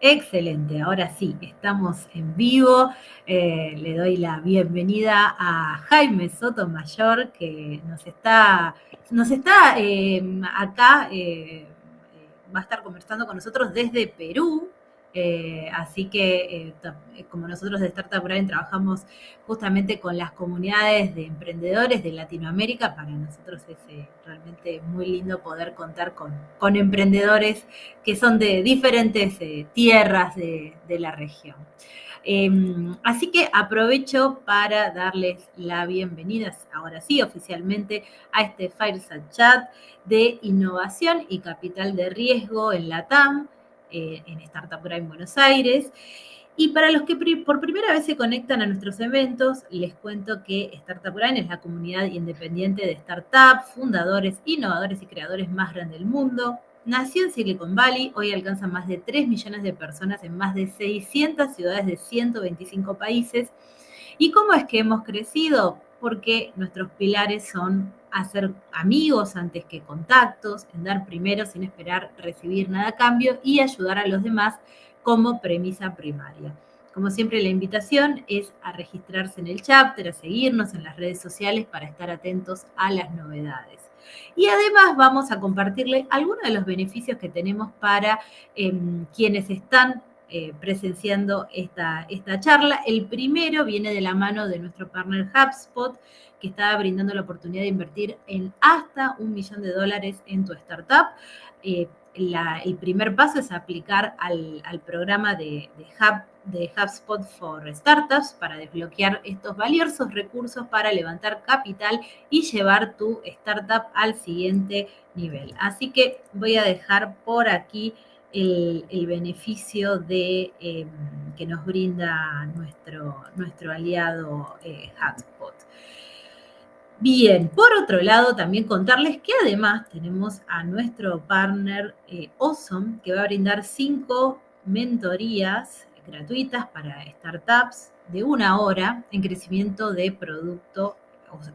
Excelente, ahora sí, estamos en vivo. Le doy la bienvenida a Jaime Sotomayor, que nos está acá, va a estar conversando con nosotros desde Perú. Así que, como nosotros de Startup Brain trabajamos justamente con las comunidades de emprendedores de Latinoamérica, para nosotros es realmente muy lindo poder contar con emprendedores que son de diferentes tierras de la región. Así que aprovecho para darles la bienvenida, ahora sí, oficialmente, a este Fireside Chat de innovación y capital de riesgo en LATAM, en Startup Prime Buenos Aires. Y para los que por primera vez se conectan a nuestros eventos, les cuento que Startup Prime es la comunidad independiente de startups, fundadores, innovadores y creadores más grande del mundo. Nació en Silicon Valley, hoy alcanza más de 3 millones de personas en más de 600 ciudades de 125 países. ¿Y cómo es que hemos crecido? Porque nuestros pilares son hacer amigos antes que contactos, en dar primero sin esperar recibir nada a cambio y ayudar a los demás como premisa primaria. Como siempre, la invitación es a registrarse en el chapter, a seguirnos en las redes sociales para estar atentos a las novedades. Y además vamos a compartirle algunos de los beneficios que tenemos para quienes están presenciando esta charla. El primero viene de la mano de nuestro partner HubSpot, que está brindando la oportunidad de invertir en hasta $1 millón en tu startup. El primer paso es aplicar al programa de HubSpot for Startups para desbloquear estos valiosos recursos para levantar capital y llevar tu startup al siguiente nivel. Así que voy a dejar por aquí el beneficio que nos brinda nuestro aliado HubSpot. Bien, por otro lado, también contarles que además tenemos a nuestro partner Awesome, que va a brindar 5 mentorías gratuitas para startups de 1 hora en crecimiento de producto,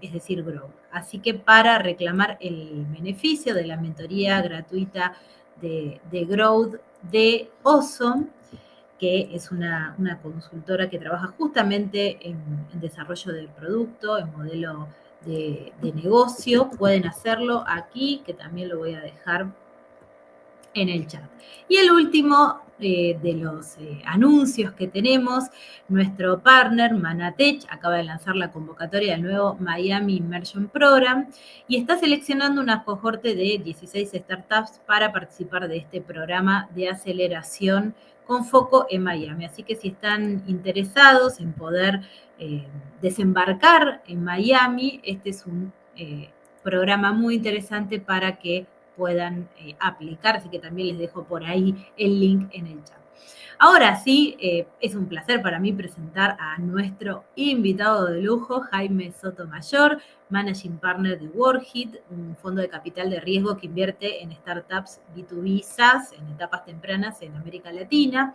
es decir, growth. Así que para reclamar el beneficio de la mentoría gratuita de growth de Awesome, que es una consultora que trabaja justamente en desarrollo del producto, en modelo de negocio, pueden hacerlo aquí, que también lo voy a dejar en el chat. Y el último de los anuncios que tenemos, nuestro partner Manatech acaba de lanzar la convocatoria del nuevo Miami Immersion Program y está seleccionando una cohorte de 16 startups para participar de este programa de aceleración con foco en Miami. Así que si están interesados en poder desembarcar en Miami, este es un programa muy interesante para que puedan aplicar, así que también les dejo por ahí el link en el chat. Ahora sí, es un placer para mí presentar a nuestro invitado de lujo, Jaime Sotomayor, Managing Partner de Workit, un fondo de capital de riesgo que invierte en startups B2B SaaS en etapas tempranas en América Latina.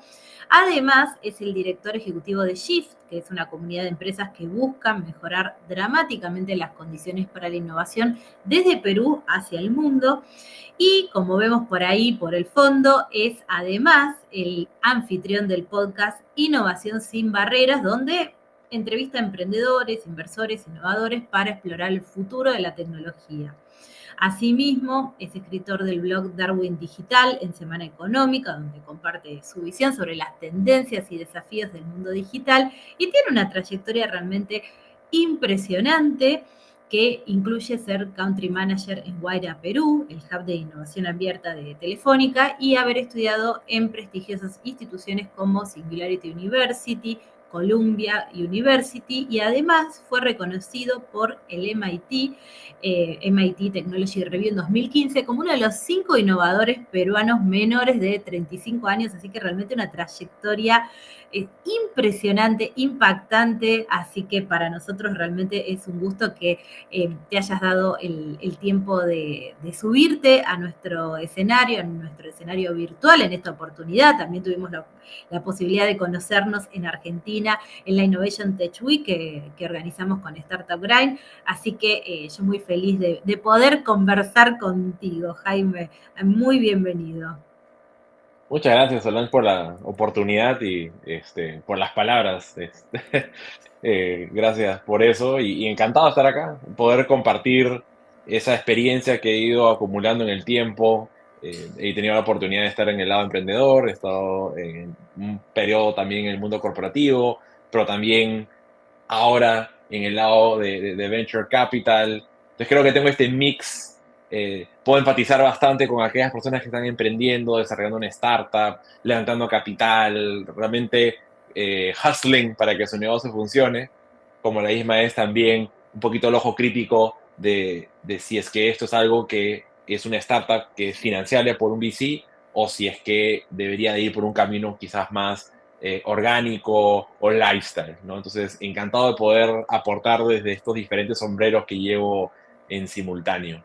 Además, es el director ejecutivo de Shift, que es una comunidad de empresas que buscan mejorar dramáticamente las condiciones para la innovación desde Perú hacia el mundo. Y como vemos por ahí, por el fondo, es además el anfitrión del podcast Innovación sin Barreras, donde entrevista a emprendedores, inversores, innovadores para explorar el futuro de la tecnología. Asimismo, es escritor del blog Darwin Digital en Semana Económica, donde comparte su visión sobre las tendencias y desafíos del mundo digital y tiene una trayectoria realmente impresionante que incluye ser Country Manager en Guaira, Perú, el hub de innovación abierta de Telefónica, y haber estudiado en prestigiosas instituciones como Singularity University, Columbia University, y además fue reconocido por el MIT Technology Review en 2015 como uno de los 5 innovadores peruanos menores de 35 años, así que realmente una trayectoria impresionante, impactante, así que para nosotros realmente es un gusto que te hayas dado el tiempo de subirte a nuestro escenario virtual en esta oportunidad. También tuvimos la posibilidad de conocernos en Argentina en la Innovation Tech Week que organizamos con Startup Grind, así que yo muy feliz de poder conversar contigo, Jaime. Muy bienvenido. Muchas gracias, Solange, por la oportunidad y por las palabras. Gracias por eso y encantado de estar acá, poder compartir esa experiencia que he ido acumulando en el tiempo. He tenido la oportunidad de estar en el lado emprendedor, he estado en un periodo también en el mundo corporativo, pero también ahora en el lado de Venture Capital. Entonces creo que tengo este mix. Puedo empatizar bastante con aquellas personas que están emprendiendo, desarrollando una startup, levantando capital, realmente hustling para que su negocio funcione. Como la misma es también un poquito el ojo crítico de si es que esto es algo que es una startup que es financiable por un VC o si es que debería de ir por un camino quizás más orgánico o lifestyle, ¿no? Entonces, encantado de poder aportar desde estos diferentes sombreros que llevo en simultáneo.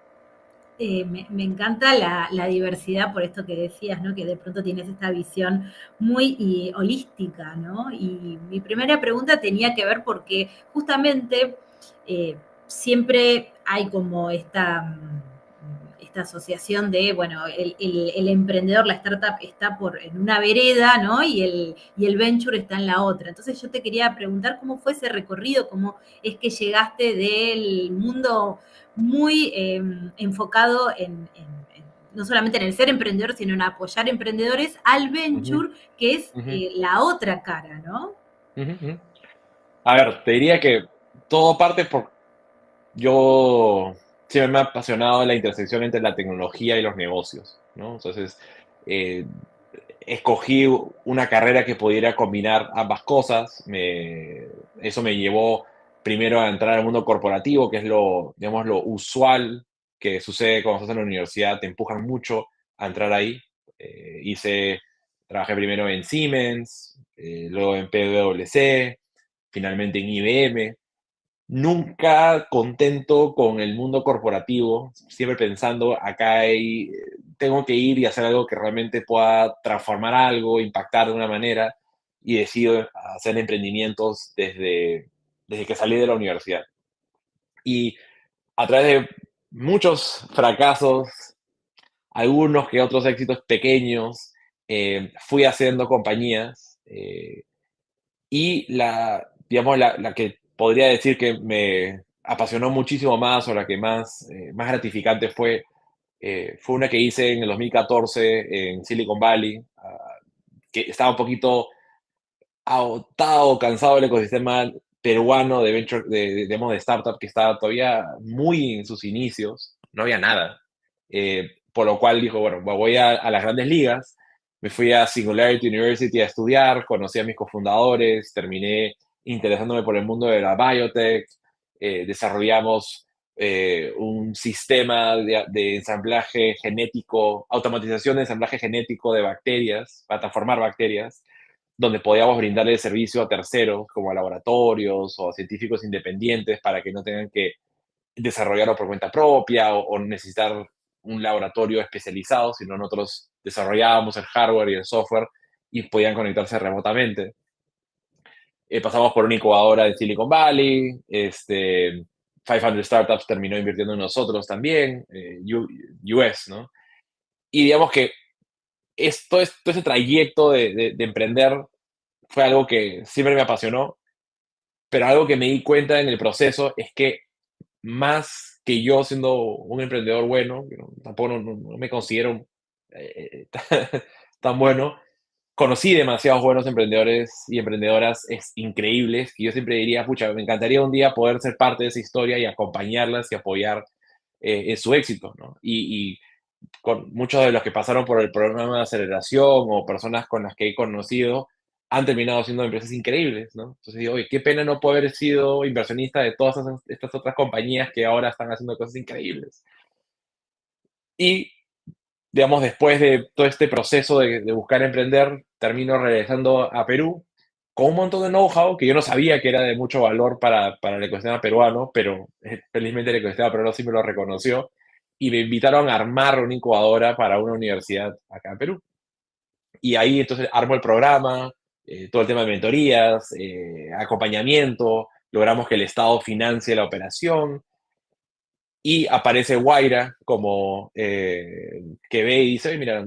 Me encanta la diversidad por esto que decías, ¿no? Que de pronto tienes esta visión muy holística, ¿no? Y mi primera pregunta tenía que ver porque justamente eh, siempre hay como esta asociación de, bueno, el emprendedor, la startup está en una vereda, ¿no? Y el venture está en la otra. Entonces yo te quería preguntar cómo fue ese recorrido, cómo es que llegaste del mundo muy enfocado no solamente en el ser emprendedor, sino en apoyar emprendedores al Ujú, venture, que es ujú, la otra cara, ¿no? ujú, ujú. A ver, te diría que todo parte por... Yo siempre me ha apasionado la intersección entre la tecnología y los negocios, ¿no? Entonces, eh, escogí una carrera que pudiera combinar ambas cosas. Eso me llevó primero a entrar al mundo corporativo, que es lo, digamos, lo usual que sucede cuando estás en la universidad, te empujan mucho a entrar ahí. Trabajé primero en Siemens, luego en PwC, finalmente en IBM. Nunca contento con el mundo corporativo, siempre pensando, tengo que ir y hacer algo que realmente pueda transformar algo, impactar de una manera, y decido hacer emprendimientos desde que salí de la universidad. Y a través de muchos fracasos, algunos que otros éxitos pequeños, fui haciendo compañías, y digamos, la que podría decir que me apasionó muchísimo más o la que más gratificante fue una que hice en el 2014 en Silicon Valley, que estaba un poquito agotado, cansado del ecosistema peruano de venture, digamos, de startup, que estaba todavía muy en sus inicios, no había nada. Por lo cual dijo, bueno, voy a las grandes ligas, me fui a Singularity University a estudiar, conocí a mis cofundadores, terminé interesándome por el mundo de la biotech, desarrollamos un sistema de ensamblaje genético, automatización de ensamblaje genético de bacterias, para transformar bacterias, donde podíamos brindarle servicio a terceros, como a laboratorios o a científicos independientes, para que no tengan que desarrollarlo por cuenta propia o necesitar un laboratorio especializado, sino nosotros desarrollábamos el hardware y el software y podían conectarse remotamente. Pasamos por una incubadora en Silicon Valley, 500 Startups terminó invirtiendo en nosotros también, US, ¿no? Y digamos que todo ese trayecto de emprender fue algo que siempre me apasionó, pero algo que me di cuenta en el proceso es que más que yo siendo un emprendedor bueno, que tampoco no me considero tan bueno, conocí demasiados buenos emprendedores y emprendedoras increíbles, que yo siempre diría, pucha, me encantaría un día poder ser parte de esa historia y acompañarlas y apoyar en su éxito, ¿no? Y con muchos de los que pasaron por el programa de aceleración o personas con las que he conocido han terminado siendo empresas increíbles, ¿no? Entonces digo, oye, qué pena no poder haber sido inversionista de todas estas otras compañías que ahora están haciendo cosas increíbles. Y, digamos, después de todo este proceso de buscar emprender, termino regresando a Perú con un montón de know-how que yo no sabía que era de mucho valor para el ecosistema peruano, pero felizmente el ecosistema peruano sí me lo reconoció y me invitaron a armar una incubadora para una universidad acá en Perú. Y ahí entonces armo el programa, todo el tema de mentorías, acompañamiento, logramos que el Estado financie la operación y aparece Guaira como que ve y dice, "Oye, mira,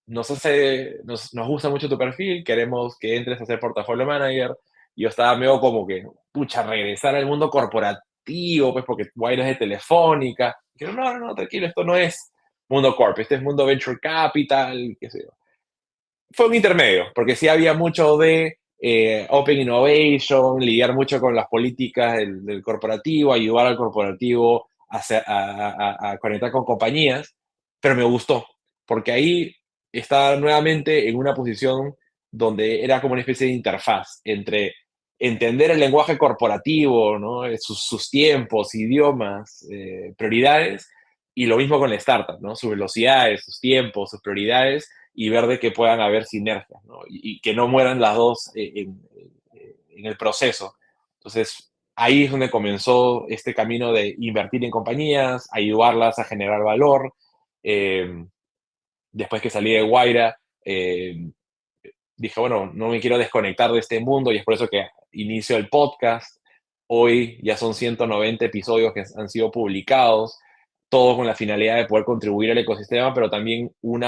nos gusta mucho tu perfil, queremos que entres a ser portafolio manager. Y yo estaba medio como que, pucha, regresar al mundo corporativo, pues porque Guaira es de Telefónica. Y yo, no, no, no, tranquilo, esto no es mundo corp, este es mundo venture capital, qué sé yo. Fue un intermedio, porque sí había mucho de Open Innovation, lidiar mucho con las políticas del corporativo, ayudar al corporativo a conectar con compañías, pero me gustó, porque ahí estaba nuevamente en una posición donde era como una especie de interfaz entre entender el lenguaje corporativo, ¿no? Sus tiempos, idiomas, prioridades, y lo mismo con la startup, ¿no? Sus velocidades, sus tiempos, sus prioridades, y ver de que puedan haber sinergias, ¿no? Y que no mueran las dos en el proceso. Entonces, ahí es donde comenzó este camino de invertir en compañías, ayudarlas a generar valor. Eh, Después que salí de Guaira, dije, bueno, no me quiero desconectar de este mundo y es por eso que inicio el podcast. Hoy ya son 190 episodios que han sido publicados, todo con la finalidad de poder contribuir al ecosistema, pero también un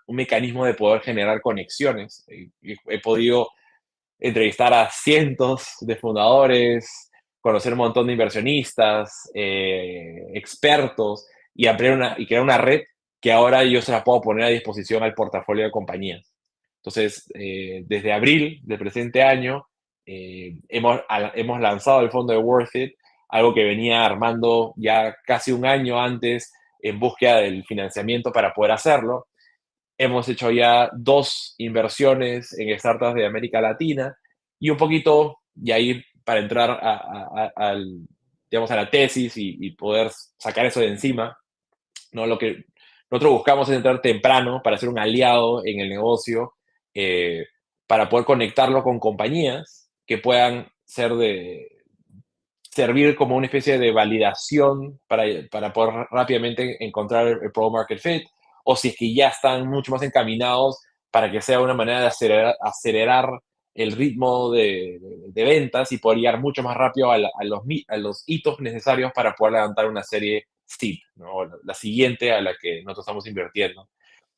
mecanismo de poder generar conexiones. He podido entrevistar a cientos de fundadores, conocer un montón de inversionistas, expertos y, y crear una red que ahora yo se la puedo poner a disposición al portafolio de compañías. Entonces, desde abril del presente año, hemos lanzado el fondo de Worth It, algo que venía armando ya casi un año antes en búsqueda del financiamiento para poder hacerlo. Hemos hecho ya 2 inversiones en startups de América Latina y un poquito, y ahí para entrar digamos, a la tesis y poder sacar eso de encima, ¿no? Lo que nosotros buscamos es entrar temprano para ser un aliado en el negocio, eh, para poder conectarlo con compañías que puedan servir como una especie de validación para poder rápidamente encontrar el product market fit, o si es que ya están mucho más encaminados para que sea una manera de acelerar el ritmo de ventas y poder llegar mucho más rápido a los hitos necesarios para poder levantar una serie seed, ¿no? La siguiente a la que nosotros estamos invirtiendo.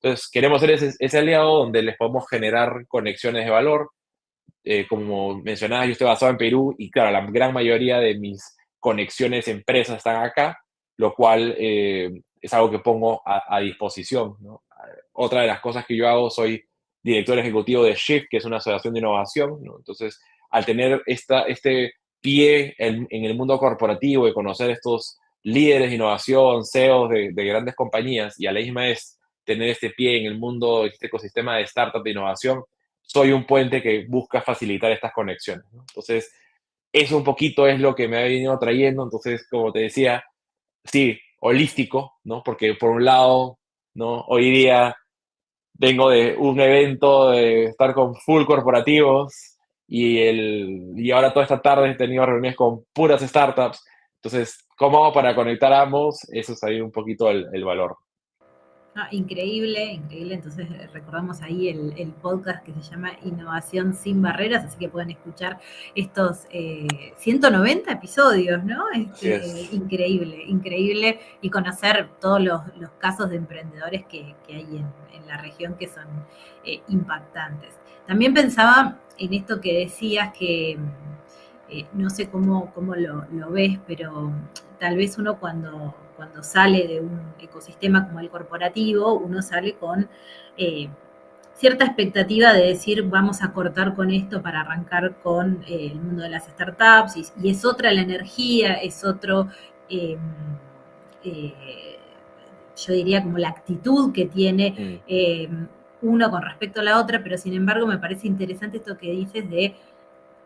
Entonces, queremos ser ese aliado donde les podemos generar conexiones de valor. Como mencionaba, yo estoy basado en Perú y claro, la gran mayoría de mis conexiones empresas están acá, lo cual es algo que pongo a disposición, ¿no? Otra de las cosas que yo hago, soy director ejecutivo de Shift, que es una asociación de innovación, ¿no? Entonces, al tener este pie en el mundo corporativo y conocer estos líderes de innovación, CEOs de grandes compañías, y a la misma vez tener este pie en el mundo, este ecosistema de startup de innovación, soy un puente que busca facilitar estas conexiones, ¿no? Entonces, eso un poquito es lo que me ha venido trayendo. Entonces, como te decía, sí, holístico, ¿no? Porque por un lado, ¿no? Hoy día vengo de un evento de estar con full corporativos y ahora toda esta tarde he tenido reuniones con puras startups. Entonces, ¿cómo hago para conectar a ambos? Eso es ahí un poquito el valor. Ah, increíble, increíble. Entonces recordamos ahí el podcast que se llama Innovación sin Barreras, así que pueden escuchar estos 190 episodios, ¿no? Así es. Increíble, increíble. Y conocer todos los casos de emprendedores que hay en la región que son impactantes. También pensaba en esto que decías que no sé cómo lo ves, pero tal vez uno cuando sale de un ecosistema como el corporativo, uno sale con cierta expectativa de decir vamos a cortar con esto para arrancar con el mundo de las startups y es otra la energía, es otro, eh, eh, yo diría como la actitud que tiene Mm. uno con respecto a la otra, pero sin embargo me parece interesante esto que dices de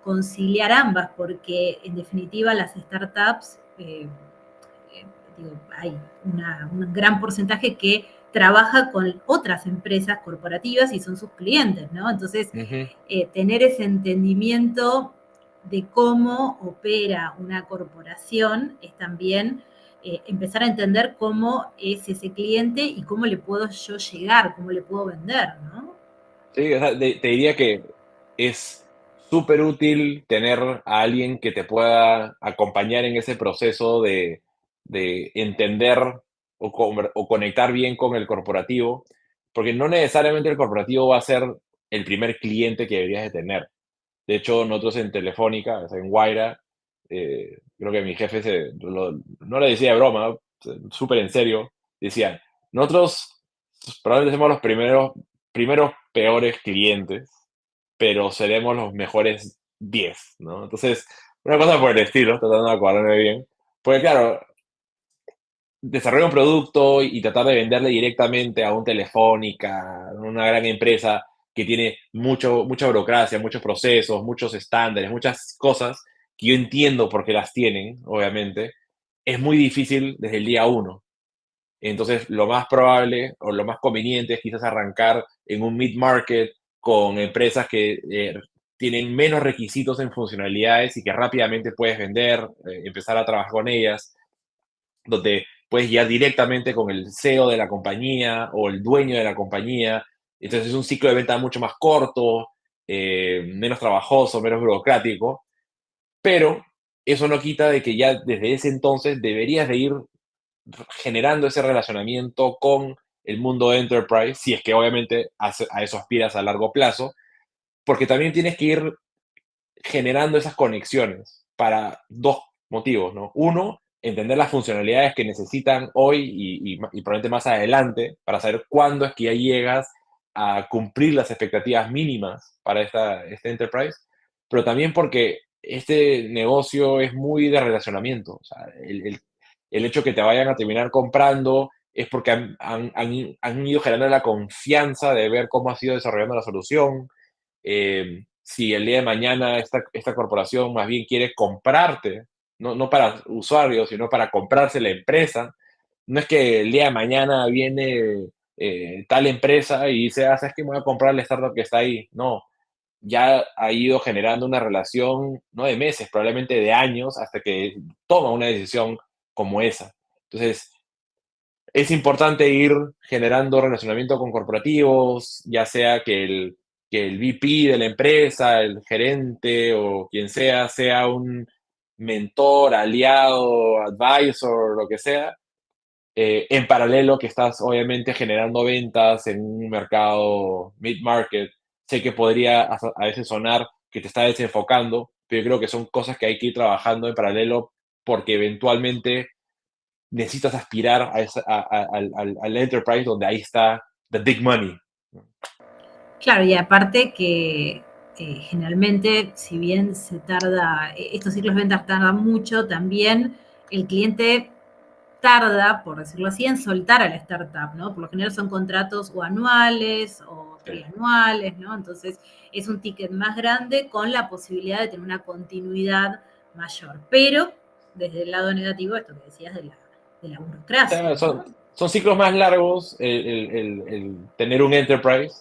conciliar ambas, porque en definitiva las startups, digo, hay un gran porcentaje que trabaja con otras empresas corporativas y son sus clientes, ¿no? Entonces, Ujú. tener ese entendimiento de cómo opera una corporación es también empezar a entender cómo es ese cliente y cómo le puedo yo llegar, cómo le puedo vender, ¿no? Sí, o sea, te diría que es súper útil tener a alguien que te pueda acompañar en ese proceso de entender o conectar bien con el corporativo, porque no necesariamente el corporativo va a ser el primer cliente que deberías de tener. De hecho, nosotros en Telefónica, o sea, en Guaira, creo que mi jefe no le decía de broma, súper en serio, decía, nosotros probablemente somos los primeros peores clientes, pero seremos los mejores 10, ¿no? Entonces, una cosa por el estilo, tratando de acordarme bien, porque claro, desarrollar un producto y tratar de venderle directamente a un Telefónica, una gran empresa que tiene mucha burocracia, muchos procesos, muchos estándares, muchas cosas que yo entiendo por qué las tienen, obviamente, es muy difícil desde el día uno. Entonces, lo más probable o lo más conveniente es quizás arrancar en un mid-market con empresas que tienen menos requisitos en funcionalidades y que rápidamente puedes vender, empezar a trabajar con ellas, donde puedes guiar directamente con el CEO de la compañía o el dueño de la compañía. Entonces es un ciclo de venta mucho más corto, menos trabajoso, menos burocrático, pero eso no quita de que ya desde ese entonces deberías de ir generando ese relacionamiento con el mundo de enterprise, si es que obviamente a eso aspiras a largo plazo, porque también tienes que ir generando esas conexiones para dos motivos, ¿no? Uno, entender las funcionalidades que necesitan hoy y probablemente más adelante para saber cuándo es que ya llegas a cumplir las expectativas mínimas para este enterprise, pero también porque este negocio es muy de relacionamiento. O sea, el hecho que te vayan a terminar comprando es porque han ido generando la confianza de ver cómo ha sido desarrollando la solución, si el día de mañana esta corporación más bien quiere comprarte, no para usuarios, sino para comprarse la empresa, no es que el día de mañana viene tal empresa y dice, ah, ¿sabes qué? Me voy a comprar la startup que está ahí. No, ya ha ido generando una relación, no de meses, probablemente de años, hasta que toma una decisión como esa. Entonces, es importante ir generando relacionamiento con corporativos, ya sea que el VP de la empresa, el gerente o quien sea un mentor, aliado, advisor, lo que sea, en paralelo que estás obviamente generando ventas en un mercado mid-market. Sé que podría a veces sonar que te está desenfocando, pero yo creo que son cosas que hay que ir trabajando en paralelo porque eventualmente necesitas aspirar al enterprise donde ahí está the big money. Claro, y aparte que generalmente, si bien se tarda, estos ciclos de ventas tardan mucho, también el cliente tarda, por decirlo así, en soltar a la startup, ¿no? Por lo general son contratos o anuales o Sí. trianuales, ¿no? Entonces es un ticket más grande con la posibilidad de tener una continuidad mayor. Pero desde el lado negativo, esto que decías de la O burocracia, sea, ¿no? son ciclos más largos el tener un enterprise,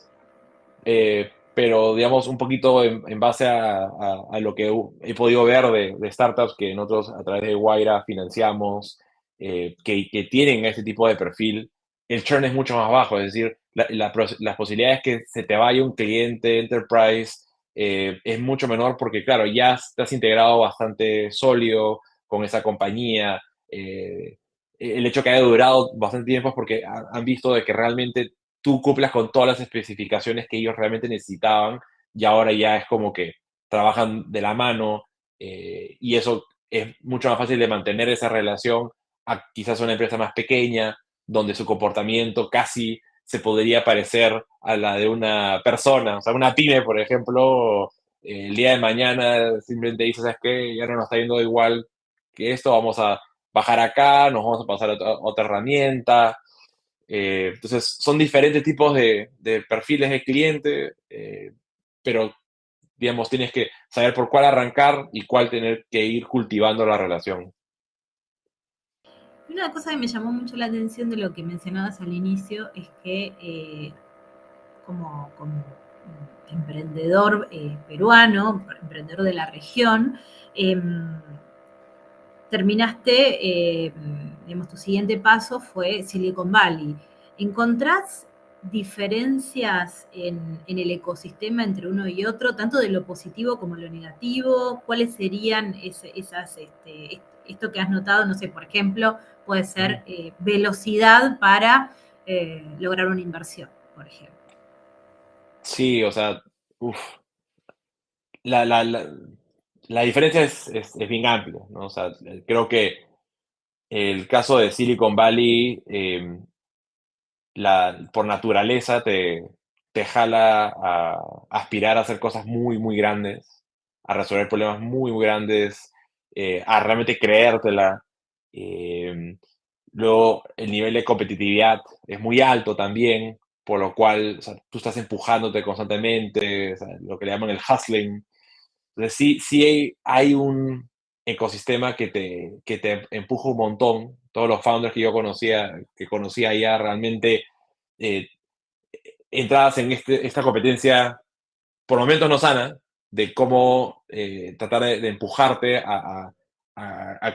pero digamos un poquito en base a lo que he podido ver de startups que nosotros a través de Guaira financiamos, que tienen ese tipo de perfil, el churn es mucho más bajo, es decir, las posibilidades que se te vaya un cliente enterprise es mucho menor porque, claro, ya estás integrado bastante sólido con esa compañía. El hecho que haya durado bastante tiempo es porque han visto de que realmente tú cumplas con todas las especificaciones que ellos realmente necesitaban y ahora ya es como que trabajan de la mano, y eso es mucho más fácil de mantener esa relación a quizás una empresa más pequeña donde su comportamiento casi se podría parecer a la de una persona, o sea, una pyme, por ejemplo, el día de mañana simplemente dice, ¿sabes qué? Ya no nos está yendo igual que esto, vamos a bajar acá, nos vamos a pasar a otra herramienta. Entonces, son diferentes tipos de perfiles de cliente, pero, digamos, tienes que saber por cuál arrancar y cuál tener que ir cultivando la relación. Una cosa que me llamó mucho la atención de lo que mencionabas al inicio es que como emprendedor peruano, emprendedor de la región, eh, terminaste, digamos, tu siguiente paso fue Silicon Valley. ¿Encontrás diferencias en el ecosistema entre uno y otro, tanto de lo positivo como lo negativo? ¿Cuáles serían esto que has notado? No sé, por ejemplo, puede Ujú. ser velocidad para lograr una inversión. por ejemplo. Sí, o sea, uf, la, la, la, la diferencia es bien amplia, ¿no? O sea, creo que el caso de Silicon Valley, por naturaleza te jala a aspirar a hacer cosas muy, muy grandes, a resolver problemas muy, muy grandes, a realmente creértela. Eh, Luego, el nivel de competitividad es muy alto también, por lo cual, o sea, tú estás empujándote constantemente, o sea, lo que le llaman el hustling. Entonces, sí hay un ecosistema que te empuja un montón. Todos los founders que conocía ya realmente eh, entradas en esta competencia, por momentos no sana, de cómo tratar de empujarte a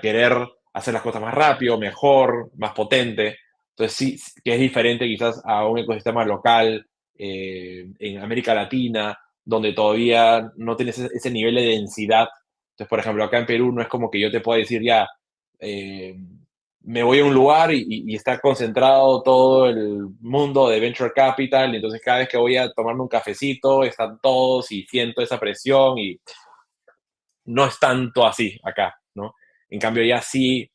querer hacer las cosas más rápido, mejor, más potente. Entonces sí, que es diferente quizás a un ecosistema local en América Latina, donde todavía no tienes ese nivel de densidad. Entonces, por ejemplo, acá en Perú no es como que yo te pueda decir ya, eh, me voy a un lugar y está concentrado todo el mundo de venture capital, y entonces cada vez que voy a tomarme un cafecito están todos y siento esa presión y no es tanto así acá, ¿no? En cambio ya sí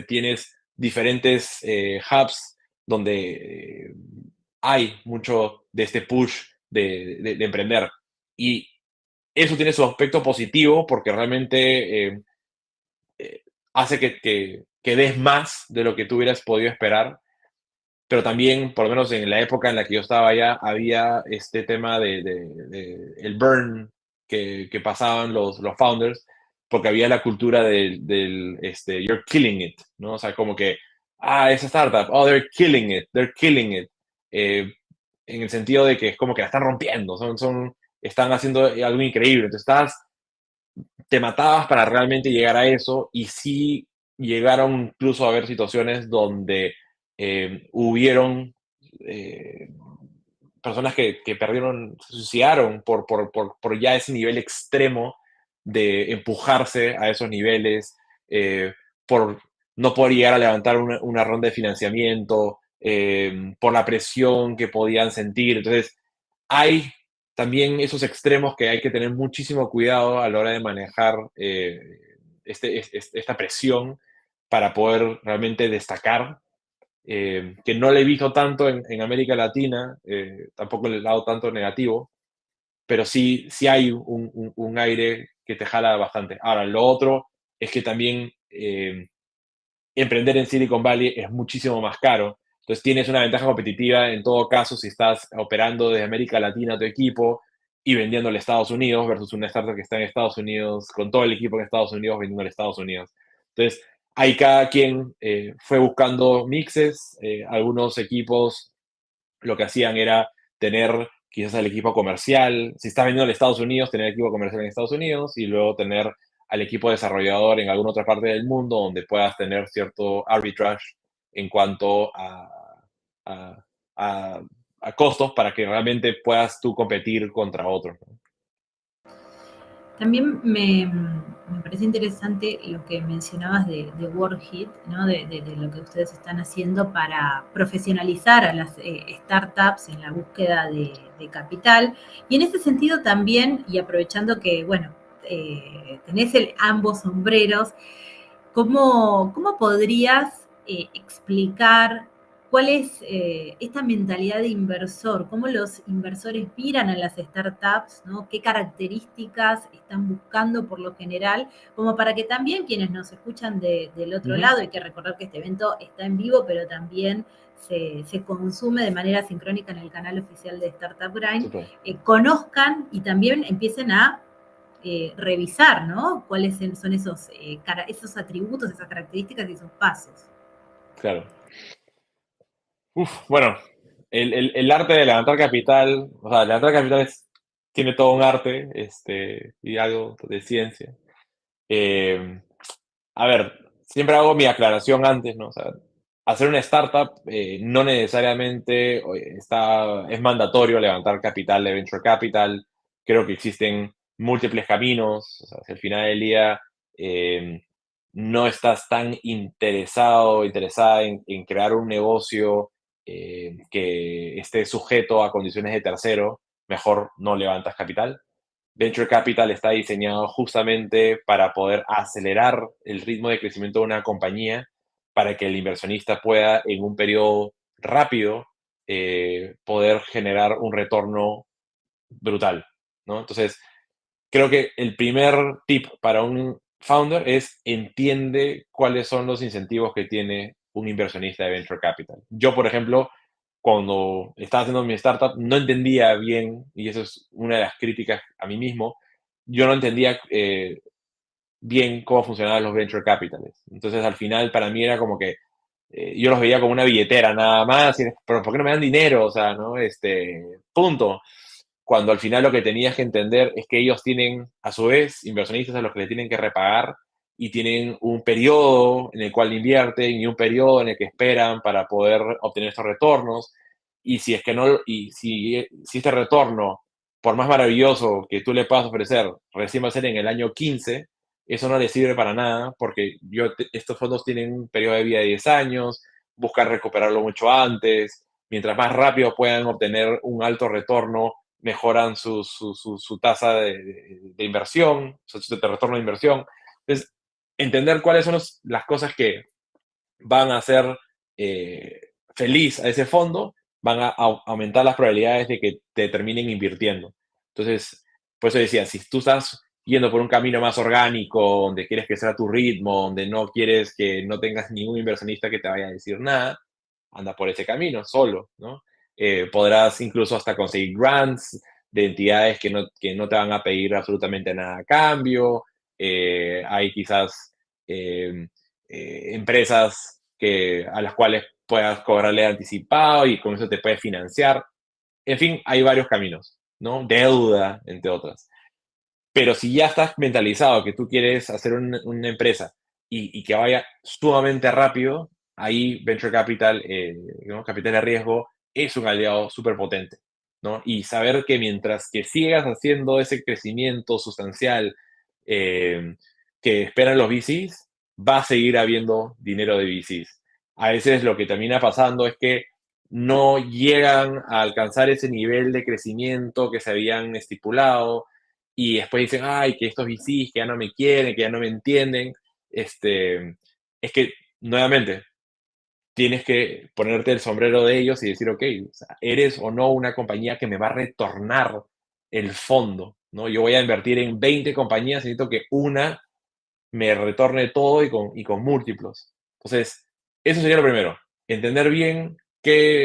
tienes diferentes hubs donde hay mucho de este push de emprender, y eso tiene su aspecto positivo porque realmente eh, hace que des más de lo que tú hubieras podido esperar, pero también, por lo menos en la época en la que yo estaba allá, había este tema el burn que pasaban los founders, porque había la cultura del you're killing it, ¿no? O sea, como que, esa startup, oh, they're killing it. Eh, en el sentido de que es como que la están rompiendo, están haciendo algo increíble. Entonces, te matabas para realmente llegar a eso, y sí llegaron incluso a haber situaciones donde hubieron eh, personas que perdieron, se suicidaron por ya ese nivel extremo de empujarse a esos niveles, por no poder llegar a levantar una ronda de financiamiento, por la presión que podían sentir. Entonces, hay también esos extremos que hay que tener muchísimo cuidado a la hora de manejar esta presión para poder realmente destacar, que no le he visto tanto en América Latina, tampoco en el lado tanto negativo, pero sí hay un aire que te jala bastante. Ahora, lo otro es que también emprender en Silicon Valley es muchísimo más caro. Entonces tienes una ventaja competitiva en todo caso si estás operando desde América Latina tu equipo y vendiendo en Estados Unidos versus una startup que está en Estados Unidos, con todo el equipo en Estados Unidos, vendiendo en Estados Unidos. Entonces, ahí cada quien fue buscando mixes. Algunos equipos lo que hacían era tener quizás el equipo comercial, si estás vendiendo en Estados Unidos, tener el equipo comercial en Estados Unidos, y luego tener al equipo desarrollador en alguna otra parte del mundo donde puedas tener cierto arbitrage en cuanto a, a, a costos para que realmente puedas tú competir contra otros, ¿no? También me parece interesante lo que mencionabas de WorkHit, ¿no? De lo que ustedes están haciendo para profesionalizar a las startups en la búsqueda de capital. Y en ese sentido también, y aprovechando que, bueno, tenés ambos sombreros, ¿cómo podrías explicar cuál es esta mentalidad de inversor? ¿Cómo los inversores miran a las startups? ¿No? ¿Qué características están buscando por lo general? Como para que también quienes nos escuchan del otro Ujú. lado, hay que recordar que este evento está en vivo, pero también se consume de manera sincrónica en el canal oficial de Startup Grind, Súper, conozcan y también empiecen a revisar, ¿no? ¿Cuáles son esos atributos, esas características y esos pasos? claro. Bueno, el arte de levantar capital, o sea, levantar capital tiene todo un arte, y algo de ciencia. Eh, a ver, siempre hago mi aclaración antes, ¿no? O sea, hacer una startup no necesariamente es mandatorio levantar capital de venture capital. Creo que existen múltiples caminos. O sea, si al final del día eh, no estás tan interesada en crear un negocio que esté sujeto a condiciones de tercero, mejor no levantas capital. Venture Capital está diseñado justamente para poder acelerar el ritmo de crecimiento de una compañía, para que el inversionista pueda en un periodo rápido poder generar un retorno brutal, ¿no? Entonces, creo que el primer tip para un founder es entiende cuáles son los incentivos que tiene un inversionista de venture capital. Yo, por ejemplo, cuando estaba haciendo mi startup, no entendía bien, y eso es una de las críticas a mí mismo, yo no entendía bien cómo funcionaban los venture capitals. Entonces, al final, para mí era como que yo los veía como una billetera nada más, y, pero ¿por qué no me dan dinero? O sea, ¿no? Punto. Cuando al final lo que tenías que entender es que ellos tienen, a su vez, inversionistas a los que le tienen que repagar y tienen un periodo en el cual invierten y un periodo en el que esperan para poder obtener estos retornos. Y si es que no, y si este retorno, por más maravilloso que tú le puedas ofrecer, recién va a ser en el año 15, eso no les sirve para nada porque estos fondos tienen un periodo de vida de 10 años, buscan recuperarlo mucho antes, mientras más rápido puedan obtener un alto retorno, mejoran su tasa de inversión, de retorno de inversión. Entonces, entender cuáles son las cosas que van a hacer feliz a ese fondo, van a aumentar las probabilidades de que te terminen invirtiendo. Entonces, por eso decía, si tú estás yendo por un camino más orgánico, donde quieres que sea tu ritmo, donde no quieres que no tengas ningún inversionista que te vaya a decir nada, anda por ese camino solo, ¿no? Podrás incluso hasta conseguir grants de entidades que no te van a pedir absolutamente nada a cambio. Hay quizás eh, empresas a las cuales puedas cobrarle anticipado y con eso te puedes financiar. En fin, hay varios caminos, ¿no? Deuda, entre otras. Pero si ya estás mentalizado que tú quieres hacer una empresa y que vaya sumamente rápido, ahí Venture Capital, ¿no? Capital de riesgo, es un aliado súper potente, ¿no? Y saber que mientras que sigas haciendo ese crecimiento sustancial eh, que esperan los VCs, va a seguir habiendo dinero de VCs. A veces lo que termina pasando es que no llegan a alcanzar ese nivel de crecimiento que se habían estipulado, y después dicen, ay, que estos VCs que ya no me quieren, que ya no me entienden. Es que, nuevamente, tienes que ponerte el sombrero de ellos y decir, ok, o sea, eres o no una compañía que me va a retornar el fondo, ¿no? Yo voy a invertir en 20 compañías, necesito que una me retorne todo y con múltiplos. Entonces, eso sería lo primero, entender bien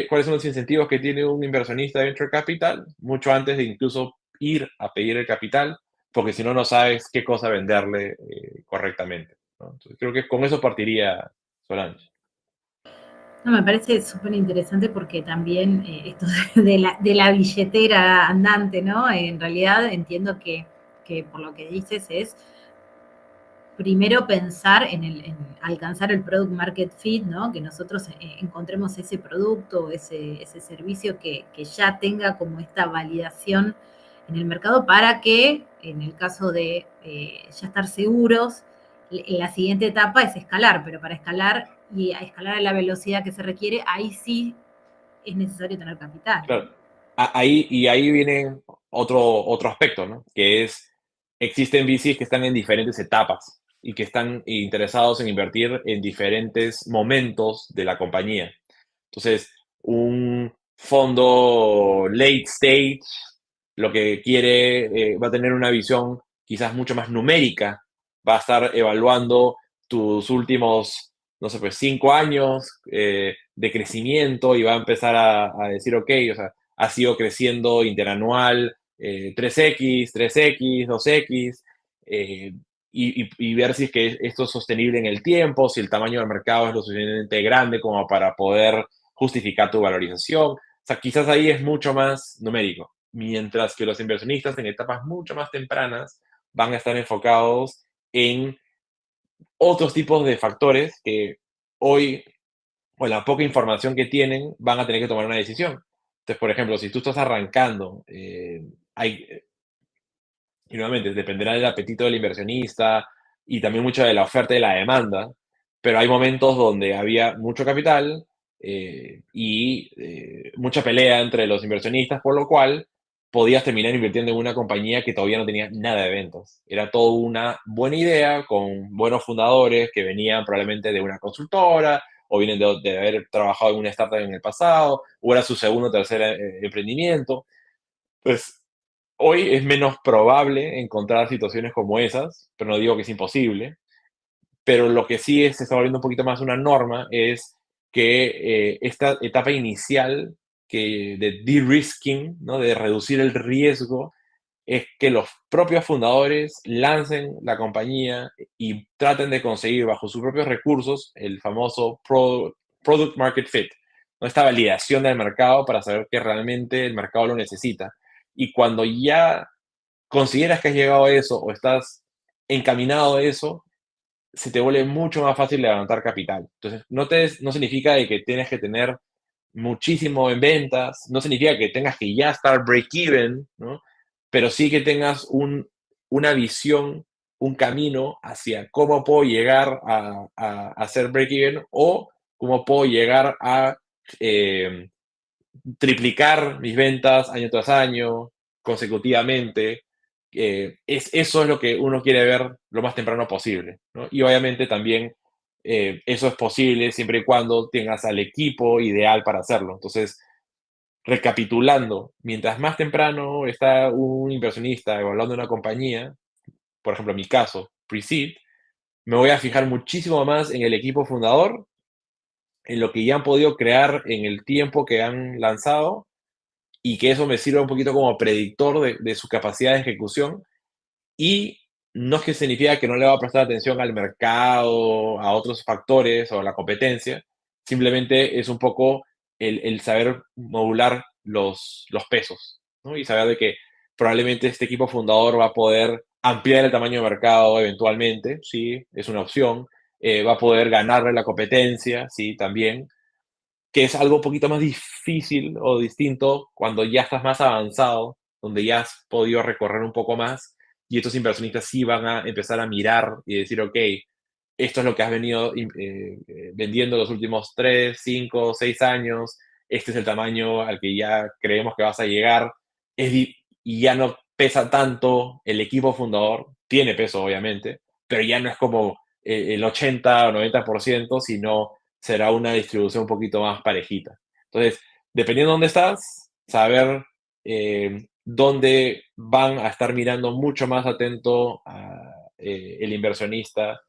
cuáles son los incentivos que tiene un inversionista de venture capital, mucho antes de incluso ir a pedir el capital, porque si no, no sabes qué cosa venderle correctamente, ¿no? Entonces, creo que con eso partiría Solange. No, me parece súper interesante porque también esto de la billetera andante, ¿no? En realidad entiendo que por lo que dices es primero pensar en alcanzar el product market fit, ¿no? Que nosotros encontremos ese producto, ese servicio que ya tenga como esta validación en el mercado para que, en el caso de ya estar seguros, la siguiente etapa es escalar, pero para escalar y a escalar a la velocidad que se requiere, ahí sí es necesario tener capital, ¿no? Claro, ahí viene otro aspecto, ¿no? Que es, existen VCs que están en diferentes etapas y que están interesados en invertir en diferentes momentos de la compañía. Entonces, un fondo late stage lo que quiere, va a tener una visión quizás mucho más numérica, va a estar evaluando tus últimos, no sé, pues 5 años de crecimiento y va a empezar a decir, ok, o sea, ha sido creciendo interanual 3X, 3X, 2X, y ver si es que esto es sostenible en el tiempo, si el tamaño del mercado es lo suficientemente grande como para poder justificar tu valorización. O sea, quizás ahí es mucho más numérico, mientras que los inversionistas en etapas mucho más tempranas van a estar enfocados en otros tipos de factores que hoy, con la poca información que tienen, van a tener que tomar una decisión. Entonces, por ejemplo, si tú estás arrancando, y nuevamente dependerá del apetito del inversionista y también mucho de la oferta y la demanda, pero hay momentos donde había mucho capital mucha pelea entre los inversionistas, por lo cual podías terminar invirtiendo en una compañía que todavía no tenía nada de ventas. Era toda una buena idea con buenos fundadores que venían probablemente de una consultora o vienen de haber trabajado en una startup en el pasado, o era su segundo o tercer emprendimiento. Pues hoy es menos probable encontrar situaciones como esas, pero no digo que es imposible. Pero lo que sí se está volviendo un poquito más una norma es que esta etapa inicial de de-risking, ¿no? De reducir el riesgo, es que los propios fundadores lancen la compañía y traten de conseguir bajo sus propios recursos el famoso product market fit, ¿no? Esta validación del mercado para saber que realmente el mercado lo necesita. Y cuando ya consideras que has llegado a eso o estás encaminado a eso, se te vuelve mucho más fácil levantar capital. Entonces, no significa de que tienes que tener muchísimo en ventas, no significa que tengas que ya estar break-even, ¿no? Pero sí que tengas una visión, un camino hacia cómo puedo llegar a hacer break-even o cómo puedo llegar a eh, triplicar mis ventas año tras año, consecutivamente. Eso es lo que uno quiere ver lo más temprano posible, ¿no? Y obviamente también eso es posible siempre y cuando tengas al equipo ideal para hacerlo. Entonces, recapitulando, mientras más temprano está un inversionista evaluando una compañía, por ejemplo, en mi caso, Pre-Seed, me voy a fijar muchísimo más en el equipo fundador, en lo que ya han podido crear en el tiempo que han lanzado y que eso me sirva un poquito como predictor de su capacidad de ejecución. Y no es que significa que no le va a prestar atención al mercado, a otros factores o a la competencia, simplemente es un poco el saber modular los pesos, ¿no? Y saber de que probablemente este equipo fundador va a poder ampliar el tamaño de mercado eventualmente, sí, es una opción, va a poder ganarle la competencia, sí, también, que es algo un poquito más difícil o distinto cuando ya estás más avanzado, donde ya has podido recorrer un poco más y estos inversionistas sí van a empezar a mirar y decir, ok, esto es lo que has venido vendiendo los últimos 3, 5, 6 años, este es el tamaño al que ya creemos que vas a llegar, y ya no pesa tanto el equipo fundador, tiene peso obviamente, pero ya no es como el 80 o 90%, sino será una distribución un poquito más parejita. Entonces, dependiendo de dónde estás, saber dónde van a estar mirando mucho más atento el inversionista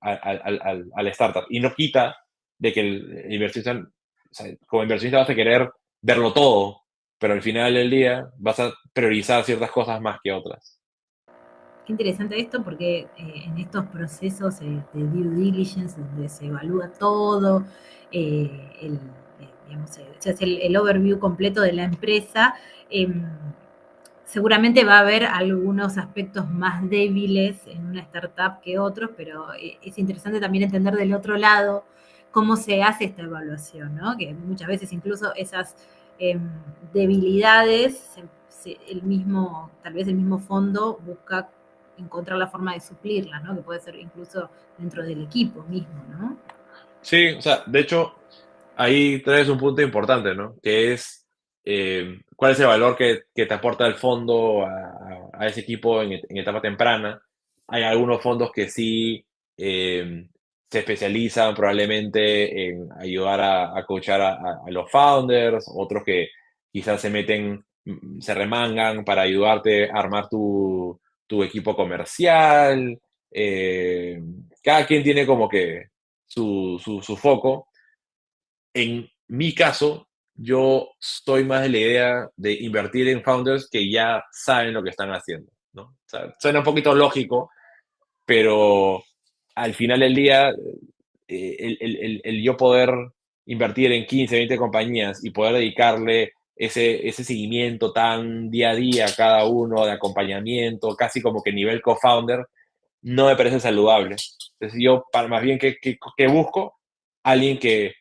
al startup. Y no quita de que el inversionista, o sea, como inversionista vas a querer verlo todo, pero al final del día vas a priorizar ciertas cosas más que otras. Qué interesante esto porque en estos procesos de due diligence, donde se evalúa todo, digamos, se hace el overview completo de la empresa, seguramente va a haber algunos aspectos más débiles en una startup que otros, pero es interesante también entender del otro lado cómo se hace esta evaluación, ¿no? Que muchas veces incluso esas eh, debilidades, tal vez el mismo fondo busca encontrar la forma de suplirlas, ¿no? Que puede ser incluso dentro del equipo mismo, ¿no? Sí, o sea, de hecho, ahí traes un punto importante, ¿no? Que es cuál es el valor que te aporta el fondo a ese equipo en etapa temprana. Hay algunos fondos que sí se especializan probablemente en ayudar a coachar a los founders, otros que quizás se meten, se remangan para ayudarte a armar tu equipo comercial. eh, Cada quien tiene como que su foco. En mi caso, yo soy más de la idea de invertir en founders que ya saben lo que están haciendo, ¿no? O sea, suena un poquito lógico, pero al final del día, el yo poder invertir en 15, 20 compañías y poder dedicarle ese seguimiento tan día a día a cada uno, de acompañamiento, casi como que nivel co-founder, no me parece saludable. Entonces yo, más bien, ¿qué busco? Alguien que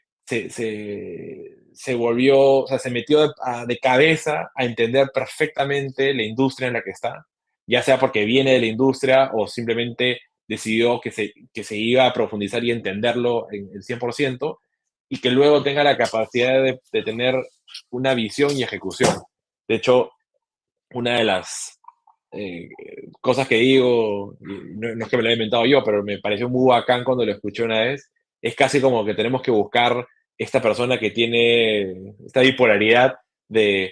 se volvió, o sea, se metió de cabeza a entender perfectamente la industria en la que está, ya sea porque viene de la industria o simplemente decidió que se iba a profundizar y entenderlo en el 100%, y que luego tenga la capacidad de tener una visión y ejecución. De hecho, una de las eh, cosas que digo, no es que me lo haya inventado yo, pero me pareció muy bacán cuando lo escuché una vez, es casi como que tenemos que buscar esta persona que tiene esta bipolaridad de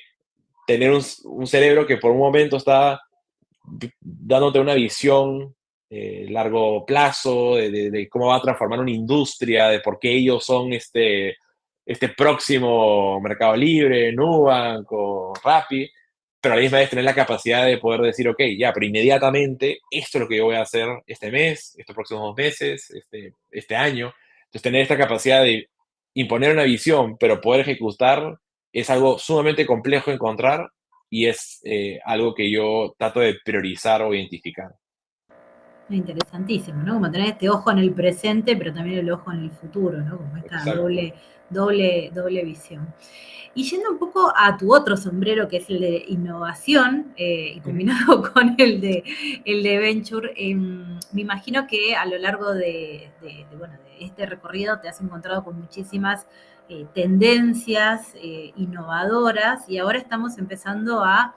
tener un cerebro que por un momento está dándote una visión largo plazo de cómo va a transformar una industria, de por qué ellos son este próximo Mercado Libre, Nubank o Rappi, pero a la misma vez tener la capacidad de poder decir, ok, ya, pero inmediatamente esto es lo que yo voy a hacer este mes, estos próximos 2 meses, este año. Entonces, tener esta capacidad de imponer una visión, pero poder ejecutar es algo sumamente complejo de encontrar y es algo que yo trato de priorizar o identificar. Interesantísimo, ¿no? Como tener este ojo en el presente, pero también el ojo en el futuro, ¿no? Como esta Exacto. doble visión. Y yendo un poco a tu otro sombrero, que es el de innovación, y Ujú. combinado con el de venture, me imagino que a lo largo bueno, de este recorrido te has encontrado con muchísimas tendencias innovadoras y ahora estamos empezando a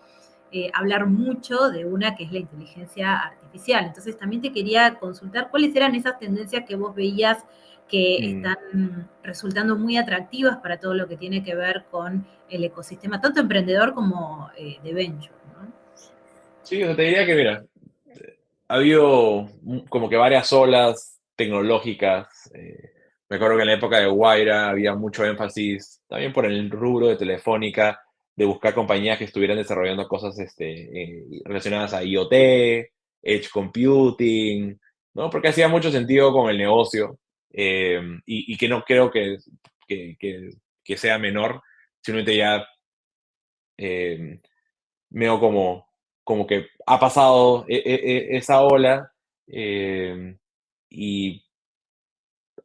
hablar mucho de una que es la inteligencia artificial. Entonces también te quería consultar cuáles eran esas tendencias que vos veías que Mm. están resultando muy atractivas para todo lo que tiene que ver con el ecosistema, tanto emprendedor como de venture, ¿no? Sí, o sea, te diría que, mira, ha habido como que varias olas tecnológicas. Me acuerdo que en la época de Guaira había mucho énfasis, también por el rubro de Telefónica, de buscar compañías que estuvieran desarrollando cosas relacionadas a IoT, Edge Computing, ¿no? Porque hacía mucho sentido con el negocio y que no creo que, que- que sea menor, simplemente ya eh, veo como que ha pasado esa ola eh, y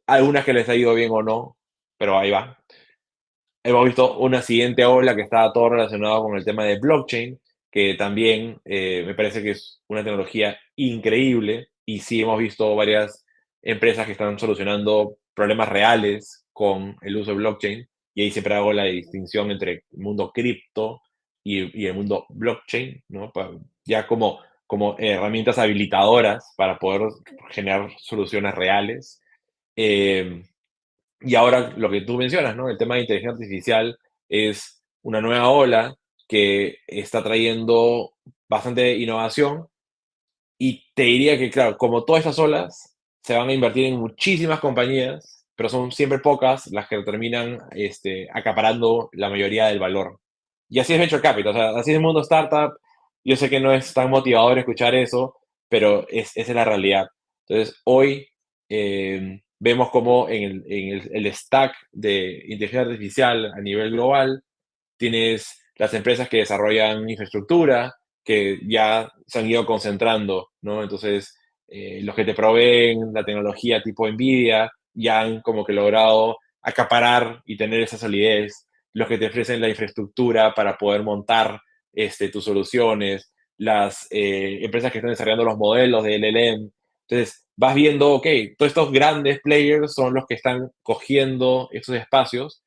algunas que les ha ido bien o no, pero ahí va. Hemos visto una siguiente ola que está todo relacionado con el tema de blockchain, que también me parece que es una tecnología increíble y sí hemos visto varias empresas que están solucionando problemas reales con el uso de blockchain y ahí siempre hago la distinción entre el mundo cripto y el mundo blockchain, ¿no? Ya como herramientas habilitadoras para poder generar soluciones reales. Eh, y ahora lo que tú mencionas, ¿no? El tema de inteligencia artificial es una nueva ola que está trayendo bastante innovación y te diría que, claro, como todas estas olas, se van a invertir en muchísimas compañías, pero son siempre pocas las que terminan acaparando la mayoría del valor. Y así es Venture Capital, o sea, así es el mundo startup. Yo sé que no es tan motivador escuchar eso, pero esa es la realidad. Entonces, hoy vemos como el stack de inteligencia artificial a nivel global tienes las empresas que desarrollan infraestructura, que ya se han ido concentrando, ¿no? Entonces, los que te proveen la tecnología tipo NVIDIA ya han como que logrado acaparar y tener esa solidez. Los que te ofrecen la infraestructura para poder montar tus soluciones, las empresas que están desarrollando los modelos de LLM. Entonces, vas viendo, ok, todos estos grandes players son los que están cogiendo estos espacios